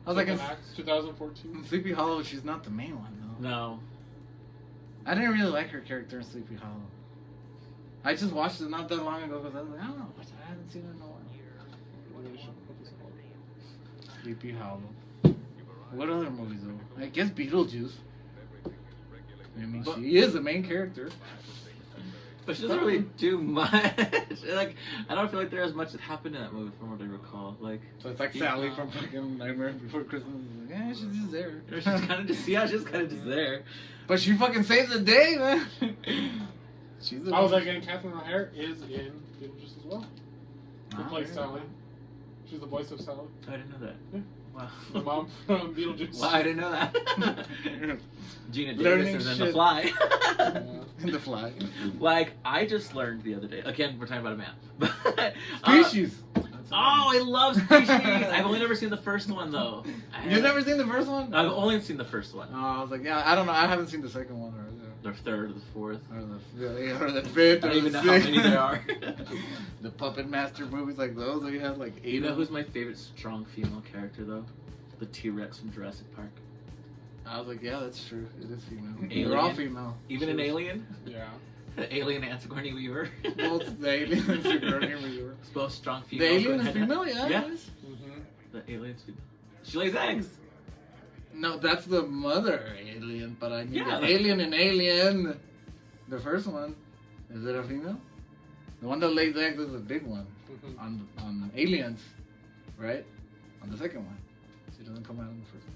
I was like in 2014. Sleepy Hollow, she's not the main one though. No. I didn't really like her character in Sleepy Hollow. I just watched it not that long ago because I was like, I don't know, I haven't seen her in a while. Sleepy Hollow. What other movies though? I guess Beetlejuice. I mean, she is the main character. But she doesn't really do much. Like, I don't feel like there's much that happened in that movie from what I recall. Like, So it's like Sally from fucking Nightmare Before Christmas. Like, yeah, she's just there. she's kind of just, she's kind of just there. But she fucking saves the day, man. She's I was like, and Catherine O'Hara is in Beetlejuice as well. Who Ah, plays yeah. Sally. She's the voice of Sally. I didn't know that. Yeah. Wow. The mom from Beetlejuice. Wow, I didn't know that. Gina Learning Davis is in shit. The Fly. In The Fly. Like, I just learned the other day. Again, we're talking about a man. But, Species. oh, I love Species. I've only never seen the first one, though. You've never seen the first one? I've only seen the first one. Oh, I was like, yeah, I don't know. I haven't seen the second one The third or the fourth. or the fifth I or don't even the know how sixth. many there are. The Puppet Master movies like those, where you have like 8 You know of who's them. my favorite strong female character, though? The T-Rex from Jurassic Park. I was like, yeah, that's true. It is female. Alien. They're all female. Even an alien? Yeah. Alien and Sigourney Weaver. Both the alien and Sigourney Weaver. It's both strong The females. alien going is head to head. female, yeah. Yeah. It is. Mm-hmm. The alien's female. She lays eggs. No, that's the mother alien, but I mean Yeah. the alien in Alien, the first one, is it a female? The one that lays eggs is a big one Mm-hmm. on Aliens, right? On the second one, she doesn't come out on the first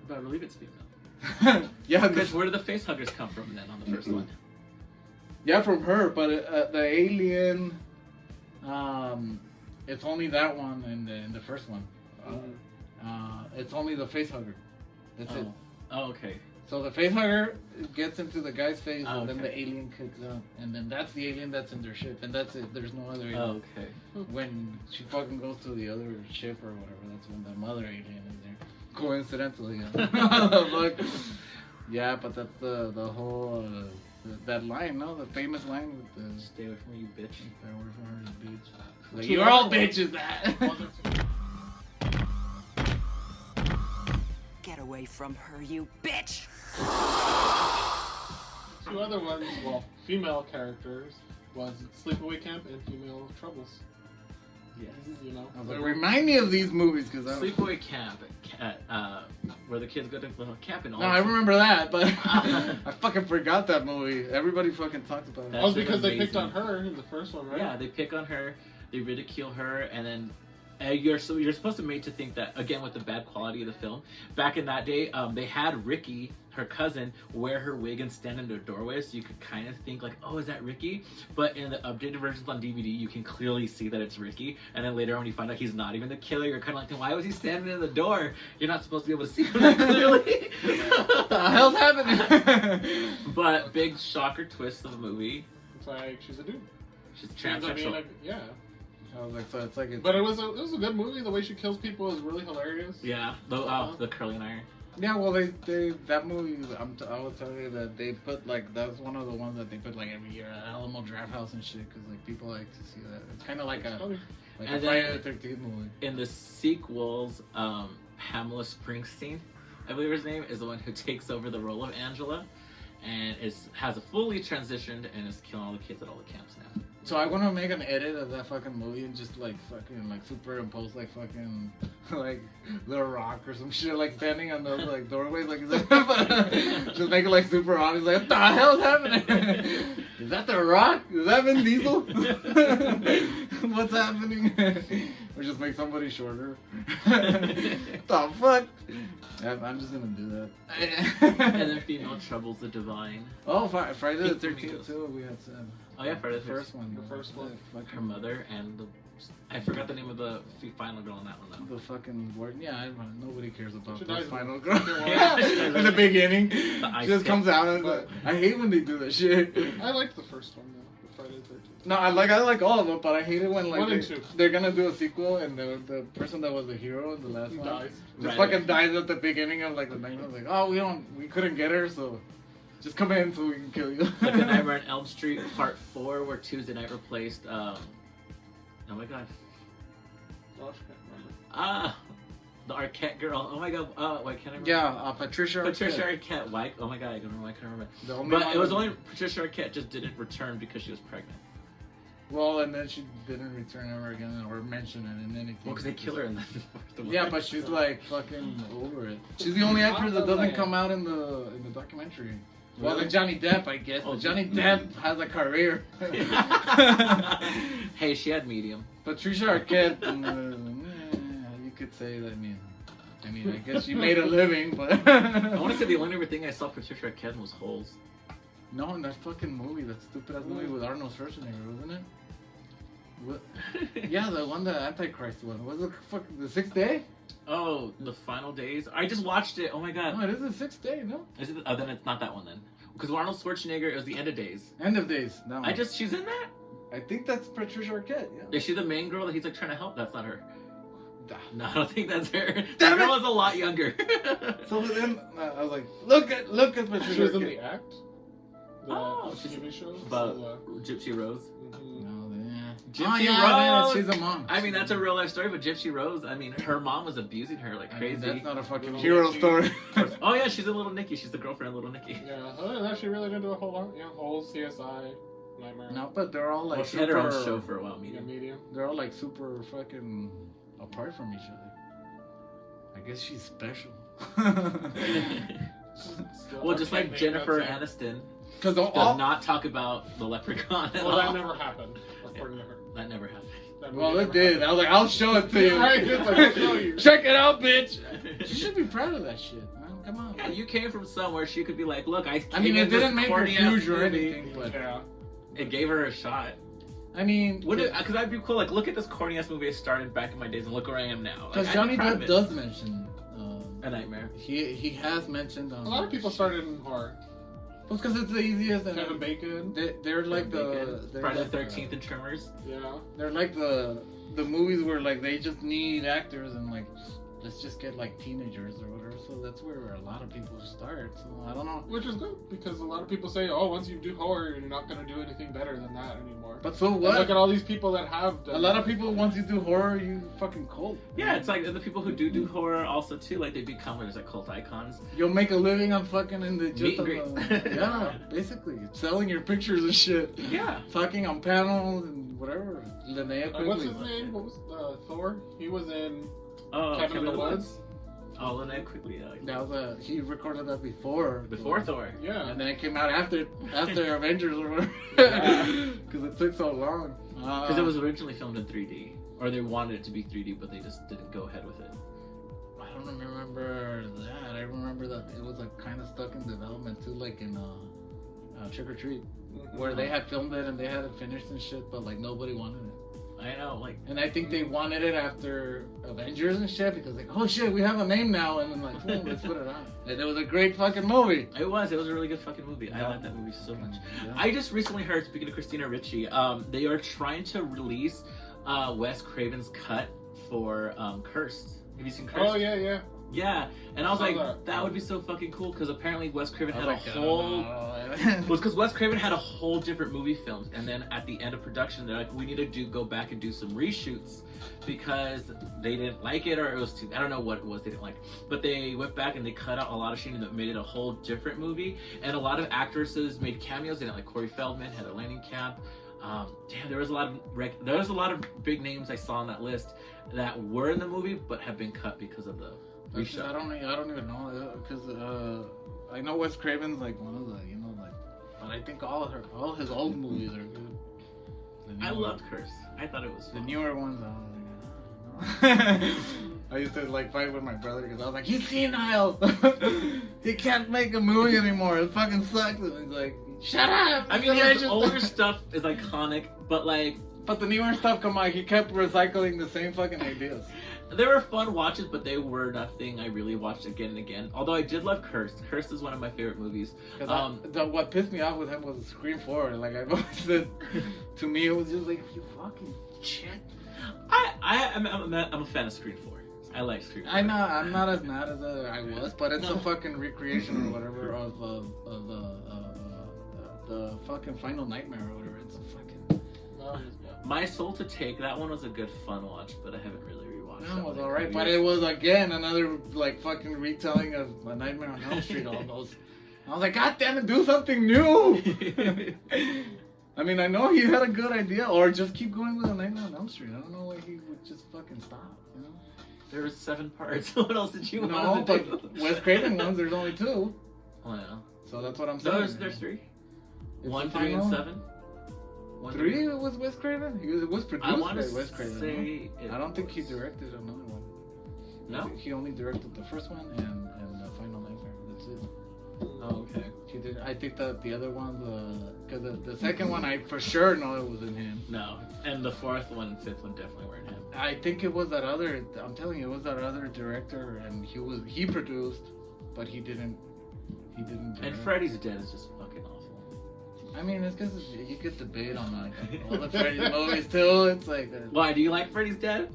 But I believe it's female. one. Yeah, Because where did the face huggers come from then on the first one? yeah, from her, but the alien, it's only that one in the first one. It's only the face hugger. That's it. Oh, okay. So the face hugger gets into the guy's face, Oh, and then okay. the alien kicks out, and then that's the alien that's in their ship, and that's it. There's no other alien. Oh, okay. When she fucking goes to the other ship or whatever, that's when the mother alien is there. Coincidentally, yeah. Yeah, but that's the whole that line, no, the famous line with the Stay away from me, you bitch. "Stay away from her, you bitch." Like, you're all bitches. Get away from her, you bitch! Two other ones, well, female characters, was Sleepaway Camp and Female Troubles. Yes. You know, I was they like, were- remind me of these movies because I. Sleepaway Camp, where the kids go to the camp and all. No, I remember that, but I fucking forgot that movie. Everybody fucking talked about it. That was That's because they picked amazing. on her in the first one, right? Yeah, they pick on her, they ridicule her, and then you're supposed to be made to think that, again, with the bad quality of the film. Back in that day, they had Ricky, her cousin, wear her wig and stand in the doorway, so you could kind of think like, oh, is that Ricky? But in the updated versions on DVD, you can clearly see that it's Ricky. And then later on, when you find out he's not even the killer, you're kind of like, then why was he standing in the door? You're not supposed to be able to see him that clearly. What the hell's happening? But big shocker twist of the movie. It's like she's a dude. She's She ends up being transsexual. like, yeah. I was like, so it's like. But it was a good movie. The way she kills people is really hilarious. Yeah, the curling iron. Yeah, well, they that movie. I will tell you that they put like that's one of the ones that they put like every year at Alamo Draft House and shit because like people like to see that. It's kind of like a Funny. like And a then- Friday the 13th movie. In the sequels, Pamela Springsteen, I believe her name, is the one who takes over the role of Angela, and has fully transitioned and is killing all the kids at all the camps now. So I want to make an edit of that fucking movie and just like fucking like superimpose like fucking like The Rock or some shit like standing on those like doorways like just make it like super obvious like what the hell's happening? Is that The Rock? Is that Vin Diesel? What's happening? Or just make somebody shorter. The fuck? I'm just gonna do that. And then Female Troubles the Divine. Oh, Friday the Pink 13th Flamingos. too. We had said. Oh yeah, Friday the first one. The first one. Her mother and I forgot the name of the final girl in that one though. The fucking word. Yeah, nobody cares about She the dies final in- girl. Yeah. In the beginning, The she ice just pick. comes out and But- I hate when they do that shit. I liked the first one though, the Friday the 13th. No, I like all of them, but I hate it when like One and two. they're gonna do a sequel and the person that was the hero in the last He one dies. just Right. fucking dies at the beginning of like the next one. Like, oh, we couldn't get her, so just come in so we can kill you. Like the Nightmare on Elm Street Part 4, where Tuesday Night replaced oh my god. Gosh, I can't remember. The Arquette girl. Oh my god. Why can't I remember? Yeah, Patricia. Patricia Arquette. Arquette. Why? Oh my god, I don't know why I can't remember. The only But one it was that- only Patricia Arquette just didn't return because she was pregnant. Well, and then she didn't return ever again or mention it in anything. Well, because they kill her in the fourth one. Yeah, but she's like fucking over it. She's the only actress that doesn't come out in the documentary. Well, Really? then Johnny Depp, I guess. Oh, But Johnny Depp has a career. Hey, she had medium. Patricia Arquette, you could say that. I mean, I guess she made a living, but I want to say the only other thing I saw Patricia Arquette in was Holes. no, in that fucking movie, that stupid ass movie with Arnold Schwarzenegger, wasn't it? What? Yeah, the one, the Antichrist one. Was it fuck the Sixth Day? Oh, The Final Days. I just watched it. Oh my god. No, it is the 6th day, no? Is it? Oh, then it's not that one then. Because Arnold Schwarzenegger, it was the End of Days. End of Days. No. She's in that? I think that's Patricia Arquette, yeah. Is she the main girl that he's like trying to help? That's not her. Nah. No, I don't think that's her. Damn That it! girl is a lot younger. So then I was like, look at Patricia She was in Arquette. The Act. The she's TV show. about So, Gypsy Rose. mhm. No, yeah. Gypsy yeah, Rose. she's a mom. I mean, that's a real life story, but Gypsy Rose, I mean, her mom was abusing her like I mean, crazy. that's not a fucking Little hero Nicky. story. Oh yeah, she's a Little Nicky. She's the girlfriend of Little Nicky. Yeah, other than that, she really didn't do a whole lot. Yeah, whole CSI, Nightmare. No, but they're all like Well, she super. had her own show for a while, Yeah, medium. medium. They're all like super fucking apart from each other. I guess she's special. Still Well, just like can't Jennifer name that Aniston Because does all. not talk about the leprechaun at Well, all. that never happened, according to her. That never happened. That Well, movie it never did. happened. I was like, I'll show it to you. Right, it's like, I'll show you. Check it out, bitch. You should be proud of that shit, man. Come on. Yeah, you came from somewhere she could be like, look, I I mean, came it in this didn't make her corny-ass huge or movie. anything, but Yeah. It gave her a shot. I mean, Because I'd be cool. Like, look at this corny ass movie I started back in my days, and look where I am now. because Like, Johnny I'd be proud of Depp it. does mention A Nightmare. he has mentioned A lot of people started in horror. Well, because it's the easiest. And Kevin Bacon. they're like Bacon, they're Friday like the 13th and Tremors. Yeah. They're like the movies where like they just need actors and like let's just get like teenagers or whatever. So that's where a lot of people start. So I don't know. Which is good because a lot of people say, "Oh, once you do horror, you're not gonna do anything better than that anymore." But so And what? look at all these people that have done A lot that. of people, once you do horror, you fucking cult. Yeah, it's like the people who do horror also too. Like they become like cult icons. You'll make a living on fucking in the Meet and on greets. the, yeah, basically selling your pictures and shit. Yeah. Talking on panels and whatever. Linnea What's Quigley. his name? What was Thor? He was in Oh, Cabin in the Woods. Oh, Linnea Quigley. Yeah. That was he recorded that before. Before Thor. Yeah. And then it came out after Avengers or whatever. Yeah. Because it took so long. Because it was originally filmed in 3D, or they wanted it to be 3D, but they just didn't go ahead with it. I don't remember that. I remember that it was like kind of stuck in development too, like in Trick or Treat, where they had filmed it and they had it finished and shit, but like nobody wanted it. I know, like And I think they wanted it after Avengers and shit because like, oh shit, we have a name now, and then like, boom, let's put it on. And it was a great fucking movie. it was a really good fucking movie. I like that movie so much. Yeah. I just recently heard, speaking of Christina Ricci, they are trying to release Wes Craven's cut for Cursed. Have you seen Cursed? Oh yeah. Yeah, and I was Saw like, that. that would be so fucking cool because apparently Wes Craven I had was a like, whole. It was because Wes Craven had a whole different movie filmed, and then at the end of production, they're like, we need to go back and do some reshoots because they didn't like it or it was too. I don't know what it was they didn't like, but they went back and they cut out a lot of shit that made it a whole different movie, and a lot of actresses made cameos in it, like Corey Feldman, Heather Langenkamp. Damn, there was a lot of big names I saw on that list that were in the movie but have been cut because of the Actually, reshoot. I don't even know because I know Wes Craven's like one of the but I think all his old movies are good. I loved Curse. I thought it was the fun. newer ones. I don't know. I used to like fight with my brother because I was like, he's senile. He can't make a movie anymore. It fucking sucks. And he's like, shut up. I mean, his older stuff is iconic, but like But the newer stuff, come on, he kept recycling the same fucking ideas. they were fun watches, but they were nothing I really watched again and again. Although I did love Cursed. Cursed is one of my favorite movies. What pissed me off with him was Scream 4. Like I've always said, to me it was just like, you fucking shit. I'm a fan of Scream 4. I like Scream 4. I'm not as mad as I was, but it's a fucking recreation or whatever of the fucking Final Nightmare or whatever. It's a fucking. No, My Soul to Take, that one was a good fun watch, but I haven't really rewatched That that was one. alright, but it was again another like fucking retelling of A Nightmare on Elm Street almost. I was like, God damn it, do something new! I mean, I know he had a good idea, or just keep going with A Nightmare on Elm Street. I don't know why he would just fucking stop, you know? There were 7 parts. What else did you No, want to but do? Wes Craven ones, there's only 2. Oh, yeah. So that's what I'm No, saying. there's 3. It's 1, the 3, and final? 7. 3 was Wes Craven? It was I produced want by to Wes Craven. say no? I don't think he directed another one. No? He only directed the first one and the Final Nightmare. That's it. Oh, okay. She did. I think that the other one, because the second one, I for sure know it wasn't him. No, and the fourth one and fifth one definitely weren't him. I think it was that other. I'm telling you, it was that other director, and he produced, but he didn't. And direct. Freddy's Dead is just fucking awful. I mean, it's because you could debate on like all the Freddy movies too. It's like. Why do you like Freddy's Dead?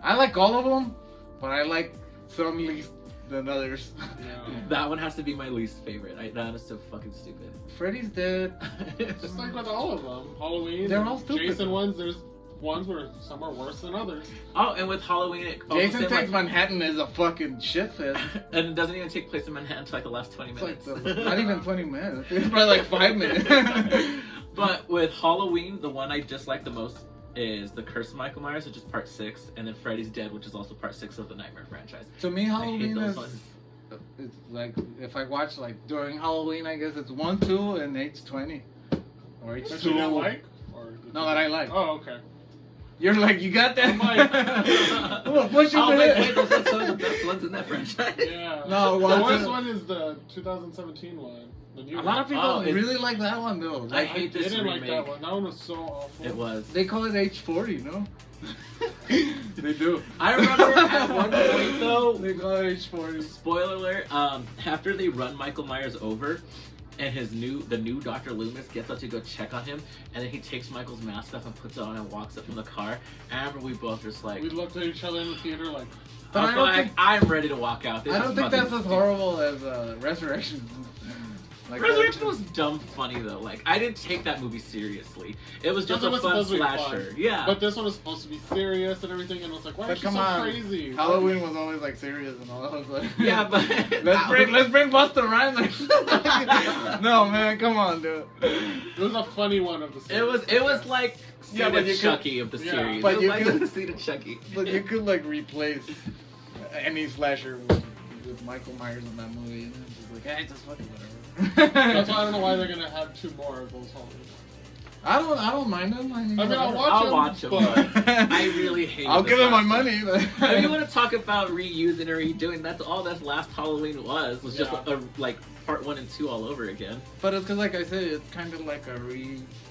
I like all of them, but I like some least than others. Yeah. That one has to be my least favorite. That is so fucking stupid. Freddy's Dead. Just like with all of them, Halloween. They're all stupid. Jason ones. There's ones where some are worse than others. Oh, and with Halloween, it Jason Takes Manhattan is a fucking shit fest. and it doesn't even take place in Manhattan until like the last 20 It's minutes. like not even 20 minutes. It's probably like 5 minutes. But with Halloween, the one I dislike the most is The Curse of Michael Myers, which is part 6, and then Freddy's Dead, which is also part 6 of the Nightmare franchise. To me, I hate Halloween those is. ones. It's like if I watch like during Halloween, I guess it's 1, 2, and H20, or H2. That you didn't like? Or No, that I like. Oh, okay. You're like, you got that? I'm like- I'm gonna push you Oh, to wait, it. those are some of the best ones in that franchise. Yeah. No, the well, worst it's- one is the 2017 one. The new A lot of people Oh, it's- really like that one though. I Like, hate I this didn't like remake. that one. That one was so awful. It was. they call it H40, no? They do. I remember at one point though, They call it H40. spoiler alert, after they run Michael Myers over, and the new Dr. Loomis gets up to go check on him, and then he takes Michael's mask off and puts it on and walks up from the car. And I remember we both just like, We looked at each other in the theater like, But I don't think- I'm ready to walk out. This I is don't think fucking that's as stupid. horrible as Resurrection. Like Resurrection was dumb funny though. Like I didn't take that movie seriously. It was just Because it a was fun supposed to be slasher. fun. Yeah. But this one was supposed to be serious and everything, and I was like, why But is she come so on, crazy? Halloween was always like serious and all. I was like, yeah, but let's bring Busta Rhymes. No man, come on, dude. It was a funny one of the series. it was like Yeah, Sid but and you could- Chucky of the yeah. series. But It was you like could- Sid and Chucky. But you could like replace any slasher with Michael Myers in that movie, and it's just like, hey, just fucking whatever. That's why I don't know why they're gonna have 2 more of those Halloween. I don't mind them. I mean, I'll I'll watch watch them, them. but I really hate. I'll give them my money. If you want to talk about reusing or redoing, that's all that last Halloween was just Yeah. like part 1 and 2 all over again. But it's because, like I said, it's kind of like a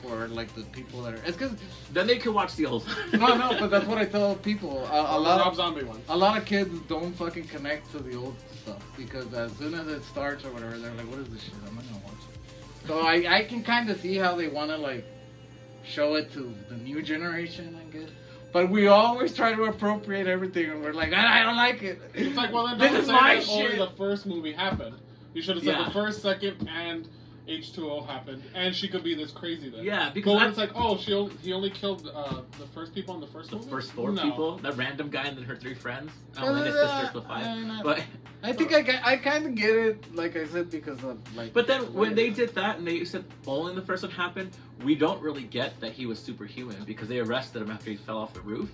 for like the people that are. It's because Then they could watch the old. no, but that's what I tell people. A the lot Rob of Zombie one. a lot of kids don't fucking connect to the old stuff because as soon as it starts or whatever, they're like, "What is this shit? I'm not gonna watch it." So I can kind of see how they want to like show it to the new generation, I guess. But we always try to appropriate everything, and we're like, I don't like it. It's like, well, then This don't is say my that only shit. the first movie happened. You should have said Yeah. the first, second, and H2O happened, and she could be this crazy then. Yeah, But because when that's it's like, oh, he only killed the first people in the first the movie? first 4 No. people, that random guy and then her 3 friends. Oh, and his sister for 5. But I think I kind of get it, like I said, because of like. But then when they did that and they said only the first one happened, we don't really get that he was superhuman because they arrested him after he fell off the roof.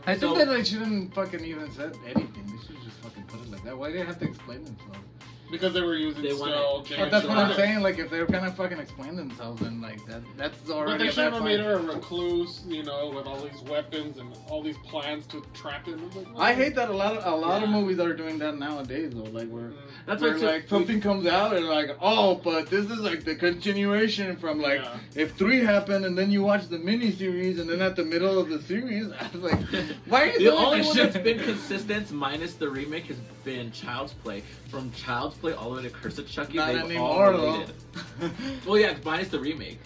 I think So- that they shouldn't fucking even said anything. They should just fucking put it like that. Why do they have to explain themselves? Because they were using They still wanted- James But that's what I'm Jordan. saying. Like if they were kind of fucking explain themselves, then like that's But already. they a should bad have made sign. her a recluse, you know, with all these weapons and all these plans to trap him. It's like, I hate that a lot of Yeah. movies are doing that nowadays though. Like where That's where what like something comes out and like, oh, but this is like the continuation from like Yeah. if 3 happened and then you watch the mini series and then at the middle of the series, I was like, why are you The doing only this one shit? that's been consistent, minus the remake, has been Child's Play. From Child's Play all the way to Curse of Chucky, Not they've anymore all though. related. Well, yeah, minus the remake.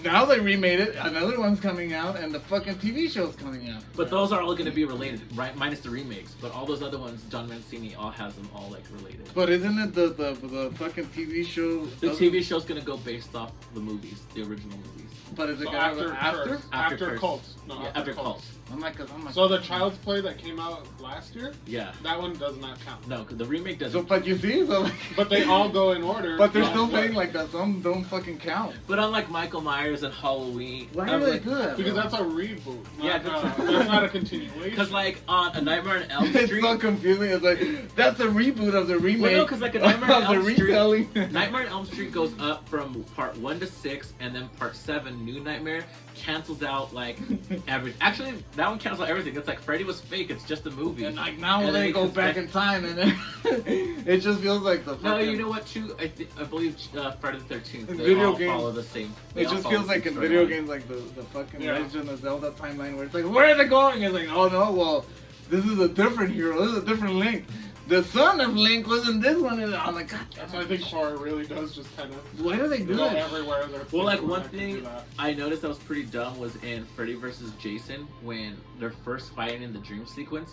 Now they remade it. Another one's coming out, and the fucking TV show's coming out. But those are all going to be related, right? Minus the remakes. But all those other ones, John Mancini all has them all like related. But isn't it the fucking TV show? The TV show's going to go based off the movies, the original movies. But is it So gonna have after after? Curse. After After Curse. Cults. No, Yeah, after Cults. I'm like. So the Child's Play that came out last year, Yeah. that one does not count. No, 'cause the remake So, doesn't. but you see, so like. But they all go in order. But they're from still what- saying like that some don't fucking count. But unlike Michael Myers and Halloween. Why I are was they like, good? Because bro? that's a reboot. Yeah, That's not a continuation. Because like on A Nightmare on Elm It's Street. so confusing. It's like that's a reboot of the remake. Well, no, because like A Nightmare on of the Elm Street, retelling. Nightmare on Elm Street goes up from part 1 to 6, and then part 7, New Nightmare, cancels out like everything. Actually, that one cancels out everything. It's like Freddy was fake. It's just a movie. And like now And then they he go comes back in time, and then it just feels like the. No, fucking- you know what? Too, I believe Friday the 13th. They Video all games, follow the same. they It all just follow feels the like same in video storyline. games, like the fucking Yeah. Legend of Zelda timeline, where it's like, where are they going? It's like, oh no, well, this is a different hero. This is a different Link. The son of Link was in this one, and I'm like, God That's damn why I it. think horror really does just kind of Why do they do go it? everywhere. Well, like one They can thing do that. I noticed that was pretty dumb was in Freddy vs. Jason when they're first fighting in the dream sequence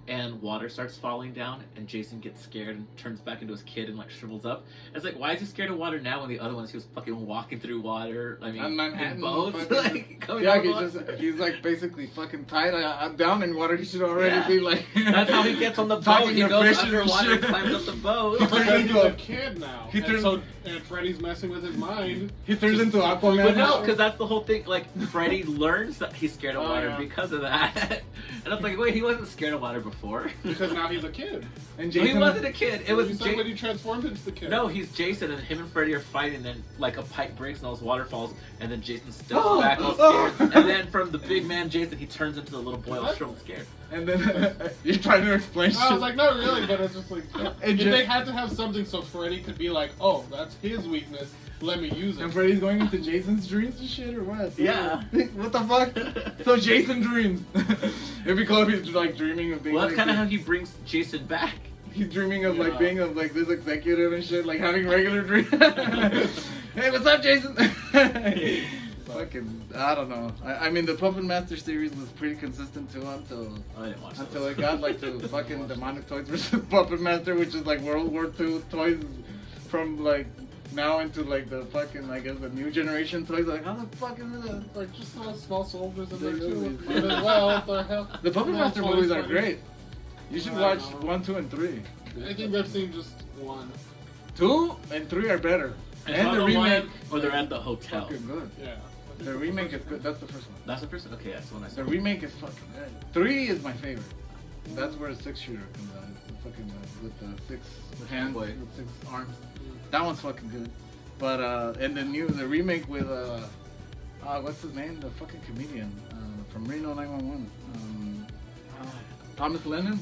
and water starts falling down and Jason gets scared and turns back into his kid and like shrivels up. It's like, why is he scared of water now when the other ones he was fucking walking through water? I mean, On Manhattan, in boats, fucking- like coming Yeah, out he's of just water. he's like basically fucking tied down in water. He should already Yeah. be like. That's how he gets on the boat. Talking He to goes fish and underwater and shit. climbs up the boat. He But turns then into he's a a- kid now, he turns- and Freddy's messing with his mind. He turns Just- into Aquaman. But no, because that's the whole thing. Like, Freddy learns that he's scared of Oh, water yeah. because of that. And it's like, wait, he wasn't scared of water before. Because now he's a kid. And No, he wasn't a kid. It was You said when he transformed into the kid. No, he's Jason, and him and Freddy are fighting. And then, like, a pipe breaks and all this water falls, and then Jason steps Oh, back all oh. scared. And then from the big man Jason, he turns into the little boy all shriveled scared. And then you're trying to explain shit. I was like, not really, but it's just like It if just- they had to have something so Freddy could be like, oh, that's his weakness. Let me use And it. Freddy's going into Jason's dreams and shit, or what? Yeah. What the fuck? So Jason dreams. It'd be cool if he's like dreaming of being. Well, that's like, kind of how he brings Jason back. he's dreaming of like Yeah. being of like this executive and shit, like having regular dreams. Hey, what's up, Jason? Fucking, I don't know. I mean, the Puppet Master series was pretty consistent too until I didn't watch until those. it got like to fucking Demonic Toys versus Puppet Master, which is like World War II toys from like now into like the fucking, I guess, the new generation toys. Like, how the fuck is this? Like just little small soldiers in They there too. really- Might as well. What the hell? The Puppet No, Master toys, movies are toys. great. You should I watch don't know. 1, 2, and 3. I think I've seen just one. 2 and 3 are better. And And the the remake, one, or they're at the hotel. fucking good. Yeah. The remake is good. That's the first one. That's the first. Okay, that's the one I saw. The remake is fucking good. 3 is my favorite. That's where the 6-shooter comes out. It's the fucking with the 6 hands, Boy. with 6 arms. That one's fucking good. But and the remake with what's his name? The fucking comedian from Reno 911. Thomas Lennon.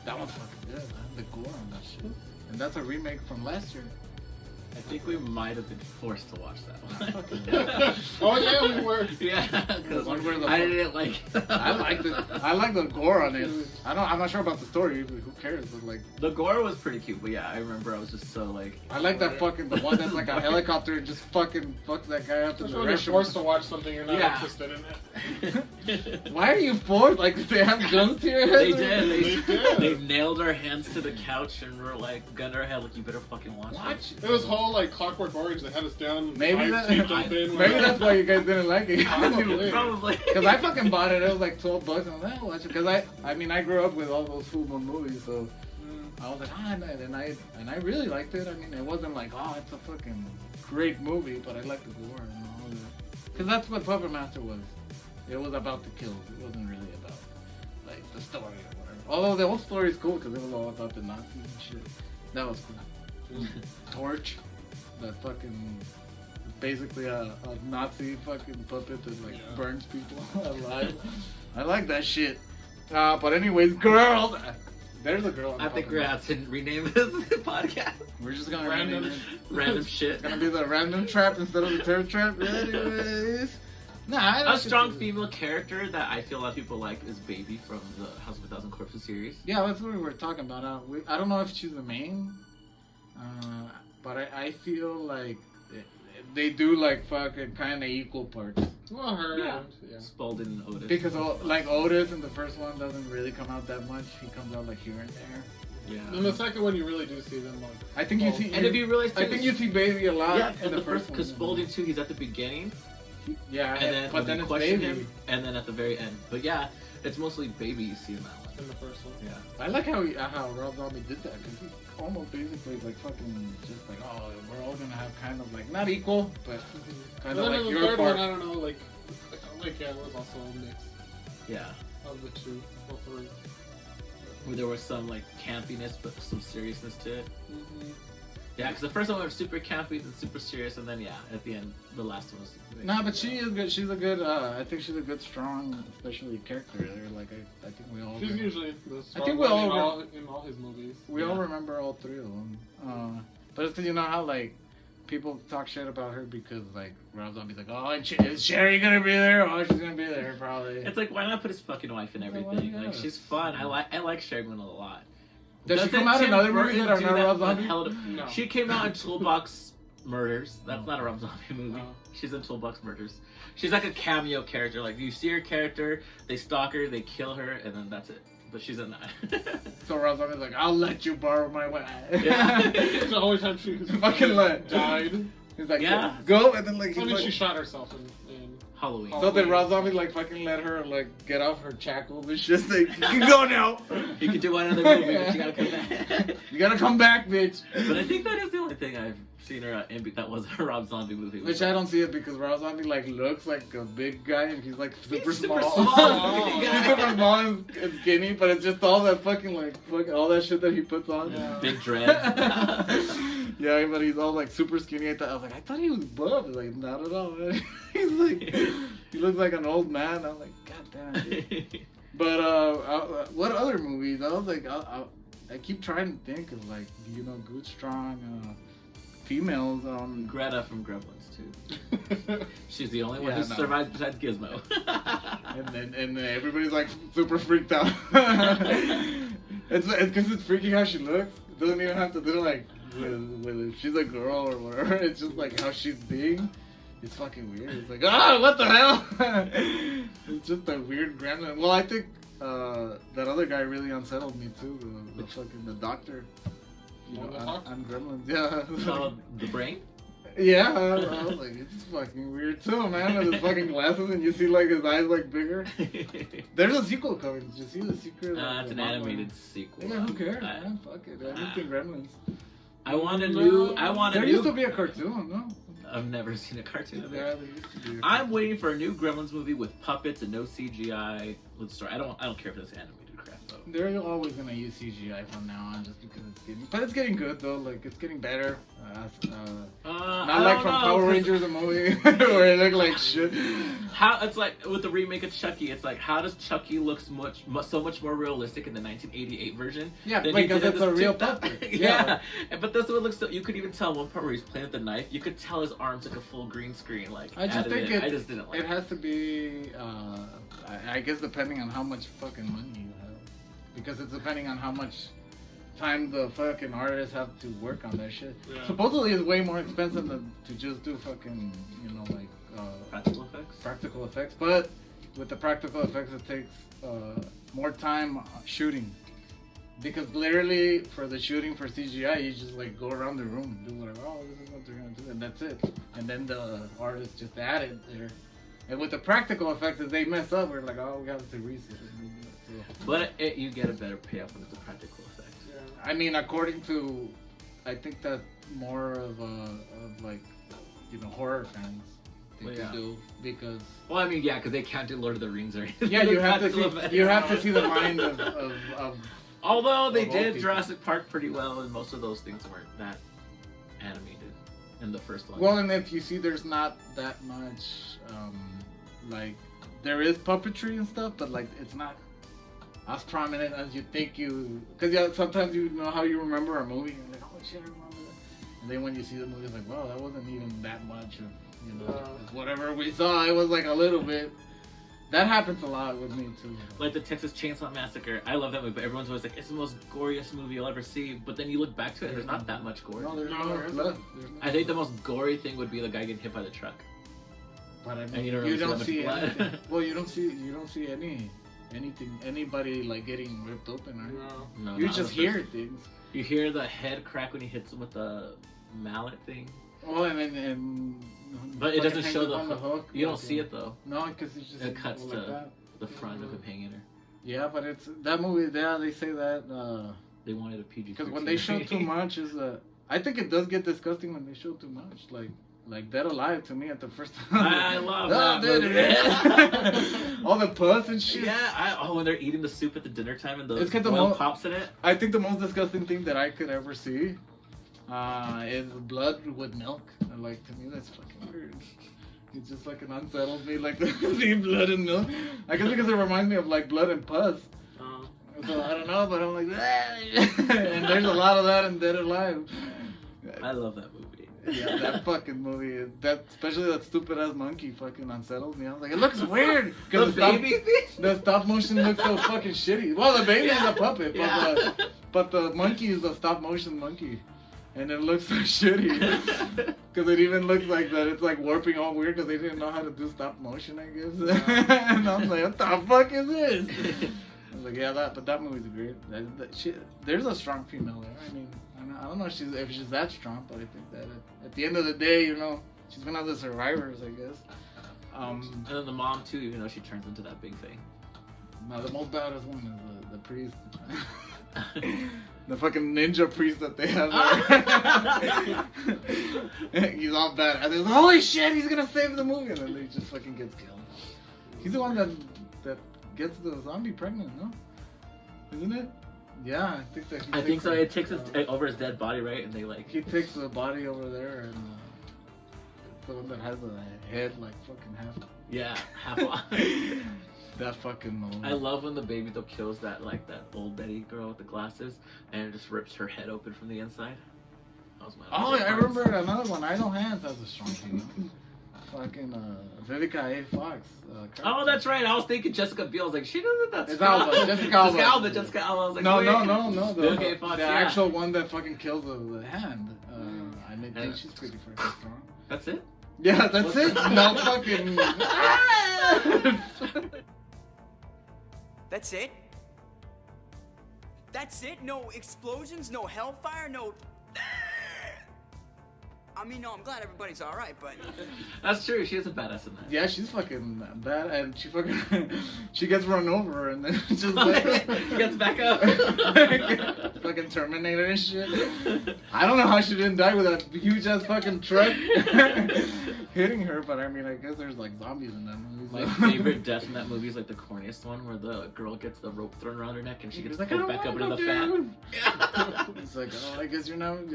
That one's fucking good. Man. The gore on that shit. And that's a remake from last year. I think we might have been forced to watch that one. Oh yeah, we were. Yeah, The because one where the I fuck- didn't like. I liked it. I like the gore on it. I'm not sure about the story. Who cares? But like, The gore was pretty cute, but yeah, I remember I was just so like. I like that fucking the one that's like a helicopter and just fucking fucks that guy up in Just the when you're forced to restaurant. watch something you're not Yeah. interested in it. Why are you forced? Like, they have guns to your head? They did. They did. They nailed our hands to the couch and were like, gunned our head like, you better fucking watch Watch. It was whole like Clockwork Orange. They had us down. Maybe eyes that, taped open, maybe that's why you guys didn't like it. Probably. Probably. Because I fucking bought it. It was like $12. And I was like, oh, watch it. Because I mean, I grew up with all those full moon movies, so I was like, and I really liked it. I mean, it wasn't like, oh, it's a fucking great movie, but I liked the gore and all that. Because that's what Puppet Master was. It was about the kills. It wasn't really about like the story or whatever. Although the whole story is cool because it was all about the Nazis and shit. That was cool. Torch, that fucking basically a Nazi fucking puppet that like Yeah. burns people alive. I like that shit. But anyways, girls. There's a girl. I think we're gonna have to rename this podcast. We're just gonna Random. rename it. Random shit. It's gonna be the random trap instead of the terror trap. Anyways. Nah, I A like strong it. female character that I feel a lot of people like is Baby from the House of a Thousand Corpses series. Yeah, that's what we were talking about. I don't know if she's the main, but I feel like they do like fucking kind of equal parts. Well, her. Yeah. Yeah. Spalding and Otis. Because like Otis in the first one doesn't really come out that much. He comes out like here and there. In Yeah. the second one, you really do see them like. I think you Oh. see. And if you realize, I think you see Baby a lot yeah, in in the first one. because Spalding too, he's at the beginning, Yeah, and then but when then they it's question baby. him, and then at the very end. But yeah, it's mostly baby you see in that one. In the first one. Yeah. I like how Rob Zombie did that because he almost basically like fucking just like, oh, we're all gonna have kind of like not equal, but kind And of then like in the your third part. one, I don't know, like yeah, it was also a mix Yeah. of the two, or three. Where there was some like campiness, but some seriousness to it. Mm-hmm. Yeah, because the first one was super campy, then super serious, and then yeah, at the end, the last one was. No, but she is good. She's a good. I think she's a good, strong, especially character. There, like I think we all. She's usually the strong think we one all in all his movies. We all remember all three of them. But it's 'cause you know how like people talk shit about her because like Rob Zombie's like, oh, is Sherry gonna be there? Oh, she's gonna be there probably. It's like, why not put his fucking wife in everything? Yeah, Like, she's fun. I like Sherman a lot. Does she Doesn't come out in Tim other movies Burton that are do not that Rob with Zombie? hell of- No. She came out in Toolbox Murders. That's Oh. not a Rob Zombie movie. No. She's in Toolbox Murders. She's like a cameo character. Like, you see her character, they stalk her, they kill her, and then that's it. But she's in that. So Rob Zombie's like, I'll let you borrow my wife. Yeah. The only time she Fucking let. died. He's like, Yeah. go, and then like I he's mean, like, she shot herself in Halloween. so then Rob Zombie like fucking let her like get off her shackles and shit. Like, you can go now. You could do one other movie, but you gotta come back. You gotta come back, bitch. But I think that is the only thing I've seen her in that was a Rob Zombie movie. Which I don't see it because Rob Zombie like looks like a big guy and he's like super super small. small. He's super small and skinny, but it's just all that fucking all that shit that he puts on. Yeah. Big dreads. Yeah, but he's all like super skinny. I was like, I thought he was buff. He's like, not at all, man. He's like, he looks like an old man. I'm like, god damn. Dude. But what other movies? I was like, I keep trying to think of like, you know, good strong females. Greta from Gremlins too. She's the only one Yeah, who no. survives besides Gizmo. and everybody's like super freaked out. It's because it's freaky how she looks. It doesn't even have to do like with if she's a girl or whatever. It's just like how she's being. It's fucking weird. It's like, what the hell? It's just a weird gremlin. Well, I think that other guy really unsettled me too. The doctor. You know, on Gremlins. Yeah. Oh, the brain? Yeah, I was like, it's fucking weird too, man. With his fucking glasses, and you see like his eyes like bigger. There's a sequel coming. Did you see the secret? It's an animated sequel. Yeah, who cares, man? Fuck it. Anything Gremlins. I want a new. There used to be a cartoon, no? I've never seen a cartoon of Yeah, it. there used to be. I'm waiting for a new Gremlins movie with puppets and no CGI. With story. I don't care if it's animated crap though. They're always gonna use CGI from now on, just because it's getting good though. Like it's getting better. Not like from Power Rangers, the movie where it looked like shit. How it's like with the remake of Chucky, it's like how does Chucky look so much more realistic in the 1988 version? Yeah, than he because did in it's a this real 2000 puppet. Yeah, but this one looks so. You could even tell one part where he's playing with the knife. You could tell his arms like a full green screen. Like I just added think in. I just didn't like it has to be. I guess depending on how much fucking money you have, because it's depending on how much time the fucking artists have to work on that shit. Yeah. Supposedly, it's way more expensive than to just do fucking, you know, like practical effects. practical effects. But with the practical effects, it takes more time shooting. Because literally, for the shooting for CGI, you just like go around the room and do whatever. Oh, this is what they're gonna do, and that's it. And then the artists just add it there. And with the practical effects, if they mess up, we're like, oh, we have to reset it. So, But you get a better payoff when it's a practical effect. Yeah. I mean, according to, I think that's more of like, you know, horror fans. They can do because. Well, I mean, yeah, because they can't do Lord of the Rings or anything. Yeah, you have to Practical see. effects. You have to see the mind of Although they of all did people. Jurassic Park pretty well, and most of those things weren't that animated in the first one. Well, and if you see, there's not that much, like, there is puppetry and stuff, but, like, it's not as prominent as you think you... Because, yeah, sometimes you know how you remember a movie, and you're like, oh, shit, I remember that. And then when you see the movie, it's like, wow, that wasn't even that much of, you know, whatever we saw, it was, like, a little bit... That happens a lot with me, too. Like the Texas Chainsaw Massacre, I love that movie, but everyone's always like, it's the most goriest movie you'll ever see. But then you look back to it, and there's not that much gore. No, there's No, no there blood. isn't. There's no I think the blood. most gory thing would be the guy getting hit by the truck. But I mean, and you don't you really don't see see that much blood. anything. Well, you don't see anybody like getting ripped open, right? No. No, You not just in the hear first- things. You hear the head crack when he hits him with the mallet thing. Oh, and But it doesn't fucking show hangs the up on hook. You don't like, see it though. No, because it's just It cuts like to that. the front of him hanging her. Yeah, but it's that movie. Yeah, they say that They wanted a PG. because when they show too much, I think it does get disgusting when they show too much. Like Dead Alive to me at the first time. I love that movie. All the puss and shit. Yeah, when they're eating the soup at the dinner time and the It's got the oil mo- pops in it. I think the most disgusting thing that I could ever see is blood with milk. And, like, to me, that's fucking weird. It just fucking unsettles me, like, seeing blood and milk. I guess because it reminds me of, like, blood and pus. So, I don't know, but I'm like, and there's a lot of that in Dead Alive. I love that movie. Yeah, that fucking movie, especially that stupid ass monkey fucking unsettles me. I was like, it looks weird. The baby thing? The stop motion looks so fucking shitty. Well, the baby is a puppet, but the monkey is a stop motion monkey. And it looks so shitty. Because it even looks like that. It's like warping all weird because they didn't know how to do stop motion, I guess. And I was like, what the fuck is this? I was like, yeah, but that movie's great. There's a strong female there. I mean, I don't know if she's that strong, but I think that at the end of the day, you know, she's one of the survivors, I guess. And then the mom too, even though she turns into that big thing. No, the most badass one is the priest. The fucking ninja priest that they have there. He's all bad. And like, holy shit, he's gonna save the movie. And then he just fucking gets killed. He's the one that gets the zombie pregnant, no? Isn't it? Yeah, I think that. I think so. It takes over his dead body, right? And they like. He takes the body over there, and the one that has the head like fucking half. Yeah, half off. That fucking movie. I love when the baby though kills that old Betty girl with the glasses, and it just rips her head open from the inside. That was my. Oh, I remember another one. Idle Hands has a strong female. Fucking Vivica A. Fox. Oh, that's right. I was thinking Jessica Biel. I was like, she doesn't. That's It's Alba. Jessica Alba. Jessica Alba. I was like, no. Vivica A. Fox, The yeah. actual one that fucking kills the hand. I think she's pretty fucking strong. That's it. Yeah, that's it. No fucking. That's it? That's it? No explosions, no hellfire, no... I mean, no, I'm glad everybody's alright, but... That's true. She is a badass in that. Yeah, she's fucking bad, and she gets run over, and then just like, She gets back up. fucking Terminator and shit. I don't know how she didn't die with that huge ass fucking truck hitting her, but I mean, I guess there's like zombies in that movie. My favorite death in that movie is like the corniest one where the girl gets the rope thrown around her neck and she gets like, pulled back up into the fan. It's like, oh, I guess you're not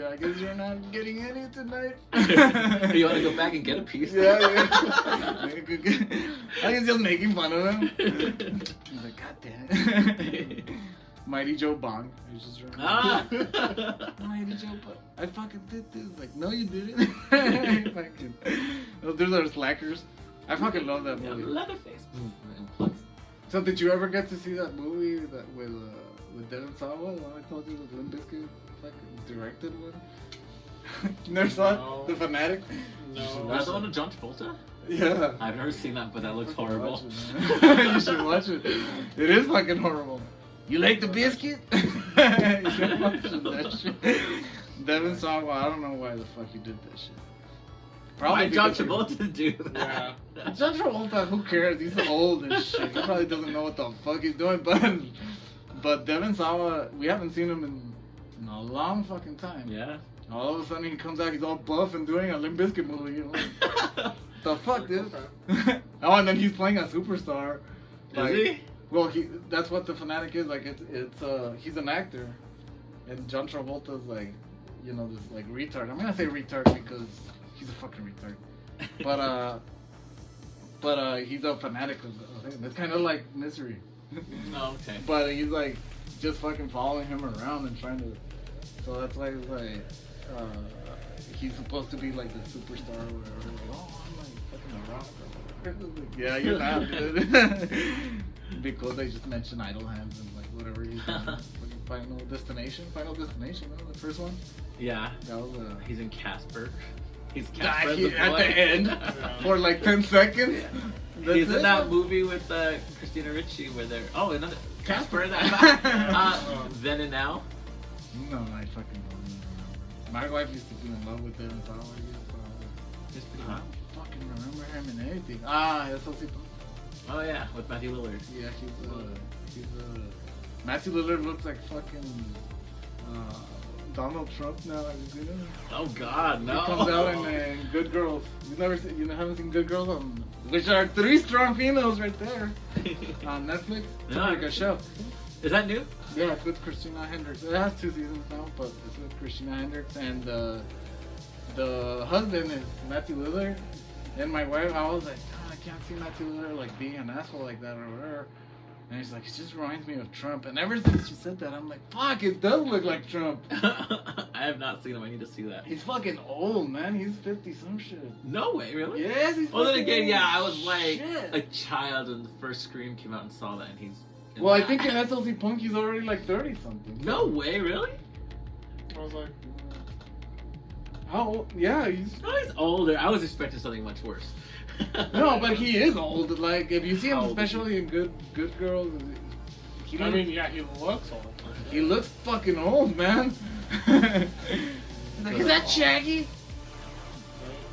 getting any tonight. You want to go back and get a piece? Yeah. I was just making fun of him. He's like, God damn it. Mighty Joe Bong. He's just Mighty Joe Bong. I fucking did this. Like, no, you didn't. Those are slackers. I fucking love that movie. Leatherface. So, did you ever get to see that movie that with Devin Sawa? The one I told you, the Limp Bizkit fucking directed one? You never saw it? The Fanatic? No. That's the one with John Travolta? Yeah. I've never seen that, but that looks horrible. You should watch it. It is fucking horrible. You like the biscuit? You should watch that shit. Devin Sawa, I don't know why the fuck he did that shit. Why John because Travolta do that? Yeah. John Travolta, who cares? He's old and shit. He probably doesn't know what the fuck he's doing. But Devin Sawa, we haven't seen him in a long fucking time. Yeah. All of a sudden he comes out, he's all buff and doing a Limp Bizkit movie. You know? The fuck, dude? Oh, and then he's playing a superstar. Is he? Well, that's what the Fanatic is. Like, he's an actor. And John Travolta's like, you know, this like retard. I'm gonna say retard because he's a fucking retard. But he's a fanatic of him. It's kind of like Misery. Oh, okay. But he's like just fucking following him around and trying to. So that's why it's like he's supposed to be like the superstar or whatever. Like, oh, I'm like fucking a rock. Yeah, you're not, dude. Because they just mentioned Idle Hands and like whatever he's doing. Fucking Final Destination, you know, the first one. Yeah. That was He's in Casper. He's Casper as a boy. at the end for like 10 seconds. Yeah. He's in that movie with Christina Ricci where they're another Casper. Then and Now. No, I fucking don't remember. My wife used to be in love with Devin Sawa. He's pretty I hot. don't fucking remember him in anything. Ah, that's also. Oh yeah, with Matthew Lillard. Yeah, he's Matthew Lillard looks like fucking Donald Trump now. Have you seen him? Oh God, no. He comes out in Good Girls. Haven't seen Good Girls which are 3 strong females right there on Netflix. It's No. a pretty good show. Is that new? Yeah, it's with Christina Hendricks. It has 2 seasons now, but it's with Christina Hendricks and the husband is Matthew Lillard. And my wife, I was like, oh, I can't see Matthew Lillard like being an asshole like that or whatever. And he's like, it just reminds me of Trump. And ever since she said that, I'm like, fuck, it does look like Trump. I have not seen him. I need to see that. He's fucking old, man. He's 50 some shit. No way, really? Yes, he's Well, then fucking again, old yeah, I as was like shit. a child when the first Scream came out and saw that, and he's. Well, I think in SLC Punk he's already like 30 something. No way, really? I was like, How old? Yeah, he's. No, he's older. I was expecting something much worse. No, but he is old. Like, if you see him, How old is especially in Good Girls, he I mean, yeah, he looks old. he looks fucking old, man. He's like, is that Shaggy?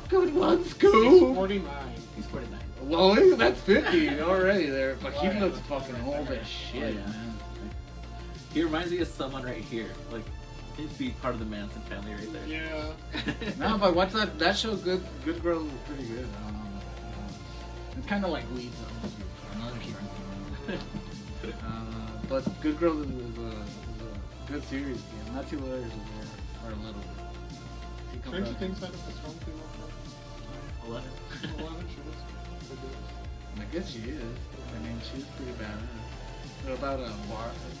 Good ones, He's go. 49. He's 49. Well, that's 50 already there, but he Oh, yeah. looks fucking old as shit, Oh, yeah. man. He reminds me of someone right here. Like, he'd be part of the Manson family right there. Yeah. No, but what's that show? Good Girls is pretty good. It's kind of like Weeds. Another keeper. But Good Girls is a good series. Yeah, Matthew Lillard is there for a little bit. He comes Stranger out- Things had a strong female. 11. 11, she was. I guess she is. I mean, she's pretty badass. What about a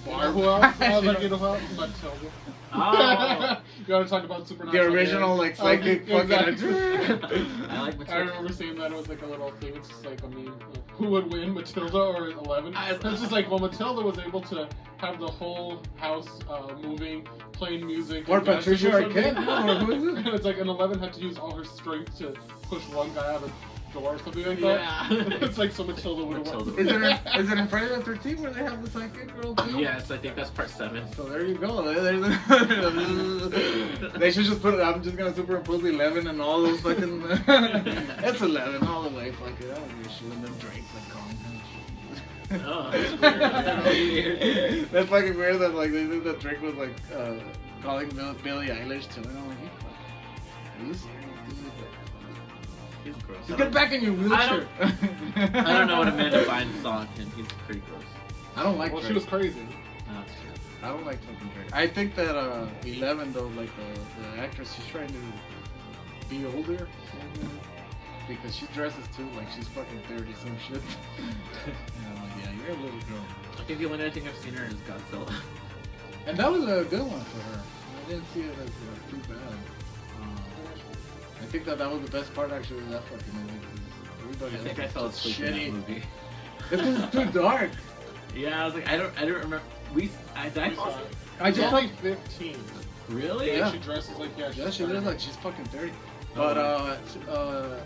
Bar who else? I was like, you know what? Matilda. Oh. You gotta talk about supernatural. the original like psychic fucking. Exactly. I like I Matilda. remember seeing that. It was like a little thing. It's just like a meme. Who would win, Matilda or 11? It's just like, well, Matilda was able to have the whole house moving, playing music. Or and dancing Patricia something. Arquette? Or who is it? And it's like an 11 had to use all her strength to push one guy out of the door or something like Yeah. that. It's like so Matilda would have won. Matilda. Is it in Friday the 13th where they have the psychic girl too? Yes, I think that's part 7. So there you go. They should just put it. I'm just gonna superimpose 11 and all those fucking. It's 11 all the way. Fuck it. I don't give a shit. And then Drake's like calling him. Oh, that's weird. That's weird. That's fucking weird that like they knew that Drake was like calling Billie Eilish too. And I'm like, are you serious, dude? He's gross. Just get back in your wheelchair. I don't know what Amanda Bynes saw in him. He's pretty gross. I don't like Well, Drake. she was crazy. No, that's true. I don't like fucking Drake. I think that 11 though, like the actress, she's trying to be older because she dresses too like she's fucking 30 some shit. And I'm like, yeah, you're a little girl. I think the only other thing I've seen her is Godzilla. And that was a good one for her. I didn't see it as too bad. I think that was the best part actually of that fucking movie. 'Cause everybody I think I else fell was asleep shitty. in that movie. It's because it's too dark. Yeah, I was like, I don't remember. Did I We fall saw asleep? it. I She's just only 15. Really? Yeah. She dresses like, yeah, Yeah, she looks like she's fucking 30. Oh, But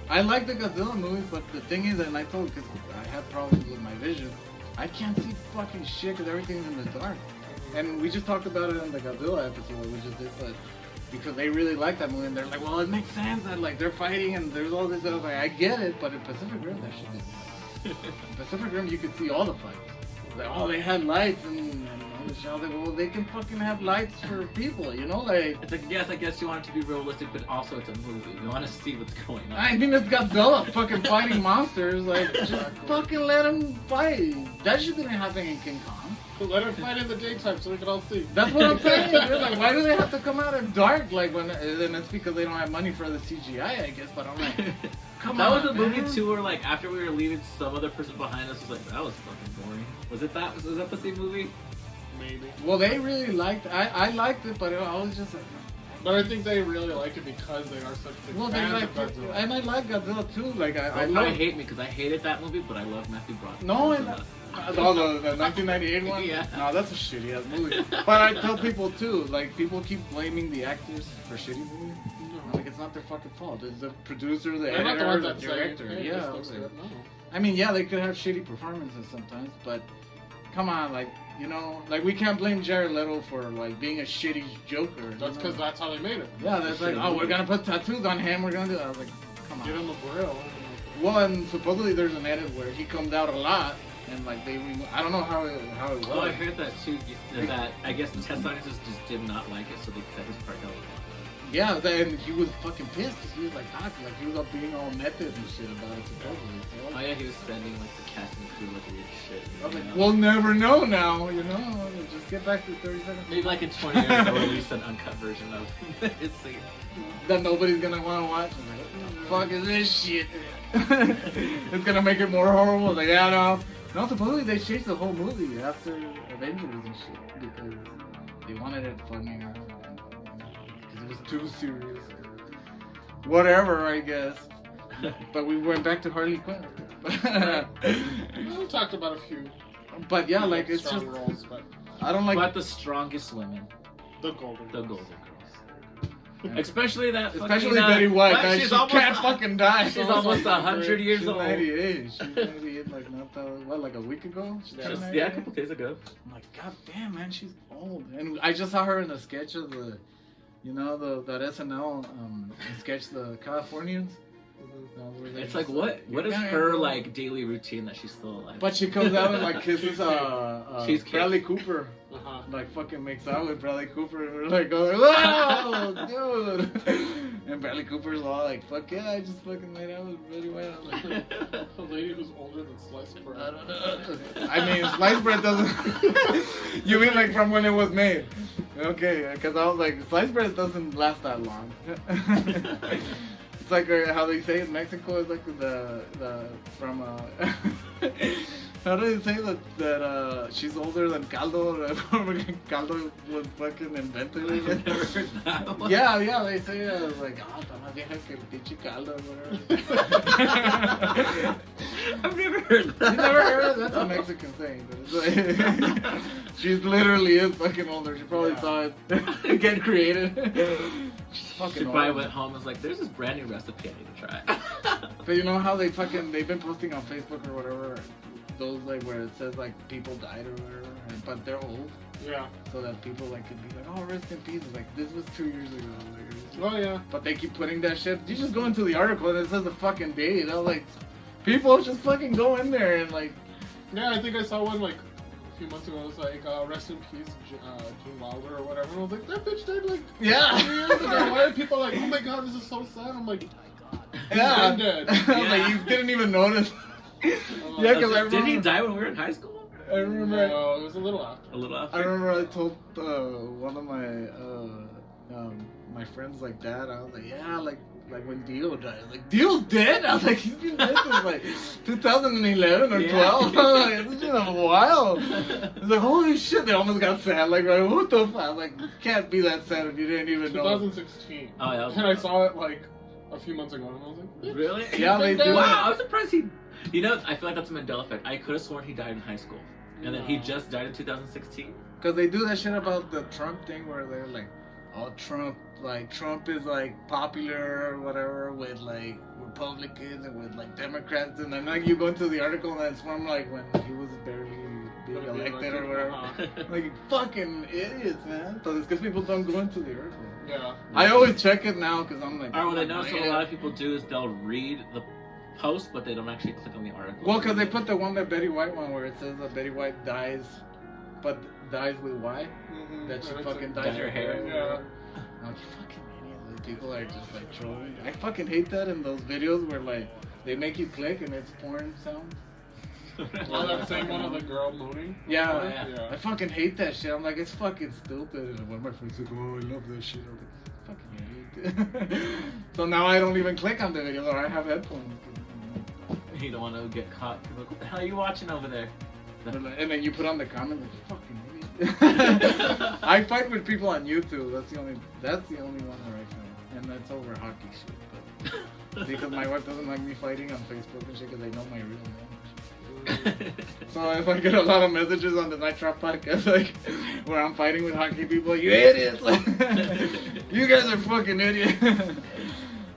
I like the Godzilla movies, but the thing is, and I told because I have problems with my vision, I can't see fucking shit because everything's in the dark. And we just talked about it in the Godzilla episode we just did, but because they really like that movie and they're like, well, it makes sense that like they're fighting and there's all this stuff. Like, I get it, but in Pacific Rim, that shit didn't happen. In Pacific Rim, you could see all the fights. Like, oh, they had lights and all this shit. I was like, well, they can fucking have lights for people, you know, like. It's like, yes, I guess you want it to be realistic, but also it's a movie. You want to see what's going on. I mean, it's Godzilla fucking fighting monsters. Like, just fucking let them fight. That shit didn't happen in King Kong. Let her fight in the daytime so we can all see. That's what I'm saying. Dude. Like, why do they have to come out in dark? Like, when, and it's because they don't have money for the CGI, I guess. But I'm like, come That on. was a movie man. too, where like after we were leaving, some other person behind us was like, "That was fucking boring." Was it that? Was that the same movie? Maybe. Well, they really liked. I liked it, but I was just like. But I think they really like it because they are such big Well, they fans like, of Godzilla. and I like Godzilla too. Like, I I love. hate me because I hated that movie, but I love Matthew Broderick. No, and the 1998 one. Yeah. No, that's a shitty ass movie. But I tell people too, like people keep blaming the actors for shitty movies. I'm like, it's not their fucking fault. It's the producer, the They're not the editor, ones the that say, director. "Hey, Yeah. this looks like- good." No. I mean, yeah, they could have shitty performances sometimes, but come on, like, you know, like we can't blame Jared Leto for like being a shitty Joker. That's because that's how they made it. Yeah, that's like, oh, we're gonna put tattoos on him. We're gonna do that. I was like, come Give him out. a grill. Well, and supposedly there's an edit where he comes out a lot, and like they I don't know how it was. Oh, I heard that too. That I guess the test scientists just did not like it, so they cut his part out. Yeah, and he was fucking pissed. He was like, like he was up being all method and shit about it supposedly. So, Oh yeah, he was sending like the cast and crew like weird shit. I was you like, know? we'll never know now, you know. Just get back to 30 seconds. Maybe like in 20 years they'll release an uncut version of his scene. That nobody's gonna want to watch. I'm like, what the fuck is this shit? It's gonna make it more horrible. Like, yeah, no, supposedly they changed the whole movie after Avengers and shit because they wanted it funnier. Because it was too serious. Whatever, I guess. But we went back to Harley Quinn. We talked about a few. But yeah, like it's strong just roles, but I don't like. But the strongest women, the Golden. the Golden Girls. Especially that fucking, Especially Betty White, but guys. she's She almost can't fucking die. She's almost 100 years She's old. 98. She's 98, like not that, what, like a week ago? She turned Just, 98? yeah, a couple days ago. I'm like, god damn, man, she's old. And I just saw her in a sketch of the, you know, that SNL sketch, the Californians. Where they It's like just, what is "Yeah, her bro." like daily routine that she's still alive? But she comes out and like kisses Cheesecake. Bradley Cooper. Uh-huh. Like fucking makes out with Bradley Cooper, and we're like, going, whoa, dude! And Bradley Cooper's all like, fuck yeah, I just fucking made out with Betty White. I was like, A lady who's older than sliced bread. I don't know. I mean, sliced bread doesn't. You mean like from when it was made? Okay, because I was like, sliced bread doesn't last that long. It's like how they say in Mexico is like the from how do they say that she's older than caldo? Caldo was fucking invented. I've never heard that one. Yeah, they say like, oh, está más vieja que el pinche caldo, or whatever. I've never heard that. You never heard of that? That's a Mexican thing. But it's like, she literally is fucking older. She probably saw it get created. She's She fucking probably old. went home and was like, there's this brand new recipe I need to try. But you know how they've been posting on Facebook or whatever, those like where it says like people died or whatever, but they're old, Yeah. so that people like could be like, oh, rest in peace. It's like, this was 2 years ago. Oh yeah. But they keep putting that shit. You just go into the article and it says the fucking date. You know, like, people just fucking go in there and like, Yeah, I think I saw one like a few months ago. It was like, rest in peace, Gene Wilder or whatever. And I was like, that bitch died like 2 years ago. Why are people like, oh my god, this is so sad? I'm like, yeah. I'm dead. I was like, you didn't even notice. Yeah, because I remember. Didn't he die when we were in high school? I remember. No, it was a little after. A little after. I remember I told one of my friends like that. I was like, yeah, like when Dio died. I was like, Dio's dead? I was like, he's been dead since like 2011 or Yeah. 12. I was like, it's been a while. I was like, holy shit, they almost got sad. Like, what the fuck? I was like, you can't be that sad if you didn't even know. 2016. Oh, yeah. And I saw it like a few months ago, and I was like, Really? Yeah, they do. Wow, I was surprised he. You know, I feel like that's a Mandela effect. I could have sworn he died in high school, and then he No. just died in 2016. Because they do that shit about the Trump thing where they're like, oh, Trump is like popular or whatever with like Republicans and with like Democrats, and then like you go into the article and it's from like when he was barely being elected or whatever. Uh-huh. Like, fucking idiots, man. So it's because people don't go into the article. Yeah. I always check it now because I'm like, Or what I oh, noticed what a lot of people do is they'll read the post, but they don't actually click on the article. well, because they put the one that Betty White one where it says that Betty White dies, but dies with Y. Mm-hmm. That she And it's fucking like, dyes her hair. Yeah. I'm like, fucking idiots. Like, people are just like trolling. I fucking hate that in those videos where like they make you click and it's porn sound. Oh, that same one of the girl moaning? Yeah, yeah. I fucking hate that shit. I'm like, it's fucking stupid. And one of my friends like, oh, I love that shit. I'm like, fucking idiot. So now I don't even click on the video or I have headphones. You don't want to get caught. People are like, what the hell are you watching over there? And then you put on the comment like, fucking idiot. I fight with people on YouTube. That's the only one where I fight, and that's over hockey shit. But because my wife doesn't like me fighting on Facebook and shit because they know my real name. So if I get a lot of messages on the Night Trap podcast, like where I'm fighting with hockey people, you idiots! You guys are fucking idiots.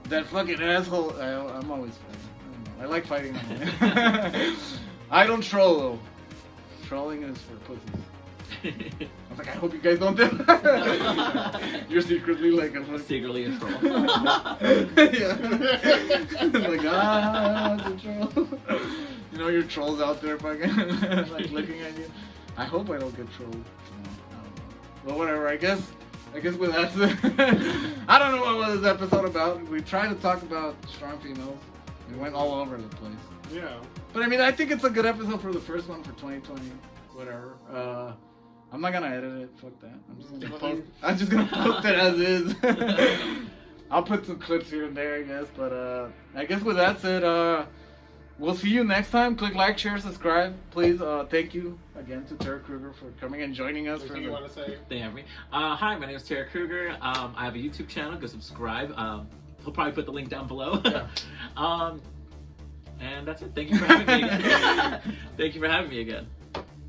That fucking asshole. I'm always fighting. I like fighting. I don't troll though. Trolling is for pussies. I was like, I hope you guys don't do that. You're secretly like a fucking... Secretly a troll. Yeah. Like, the troll. You know your trolls out there fucking like looking at you. I hope I don't get trolled. No, I don't know. But whatever, I guess with that, I don't know what was this episode about. We tried to talk about strong females. We went all over the place. Yeah. But I mean, I think it's a good episode for the first one for 2020. Whatever. I'm not gonna edit it. Fuck that. I'm just gonna post it as is. I'll put some clips here and there, I guess. But I guess with that said, we'll see you next time. Click like, share, subscribe, please. Thank you again to Terror Krueger for coming and joining us. Anything you want to say? They have me. Hi, my name is Terror Krueger. I have a YouTube channel. Go subscribe. He'll probably put the link down below. Yeah. And that's it. Thank you for having me again. Thank you for having me again.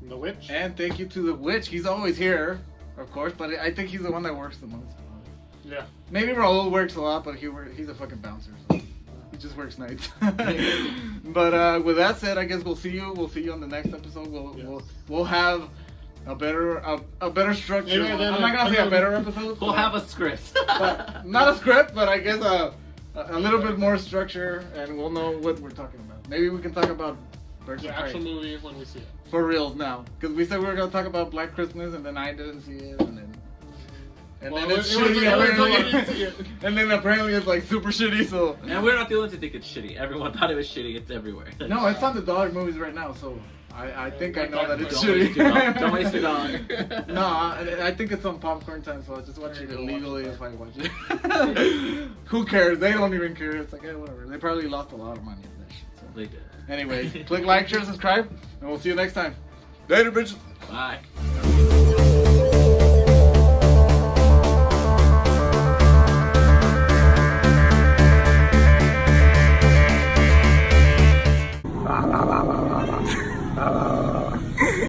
The witch. And thank you to the witch. He's always here, of course, but I think he's the one that works the most. Yeah. Maybe Raul works a lot, but he's a fucking bouncer. So he just works nights. But with that said, I guess we'll see you. We'll see you on the next episode. We'll have a better structure. Yeah, I'm not gonna say a better episode. We'll have a script. But not a script, but I guess a little bit more structure, and we'll know what we're talking about. Maybe we can talk about Birds The of Prey. actual movie when we see it. For reals now, because we said we were gonna talk about Black Christmas, and then I didn't see it, and then it's shitty. And then apparently it's like super shitty. So And we're not the only ones that think it's shitty. Everyone thought it was shitty. It's everywhere. no, it's on the dollar movies right now. So I think I know that it's Don't waste your shitty. Don't waste your dollar. No, I think it's on popcorn time, so I'll just watch it illegally if I watch it. Who cares? They don't even care. It's like, whatever. They probably lost a lot of money on that shit. So. They did. Anyways, click like, share, subscribe, and we'll see you next time. Later, bitches. Bye.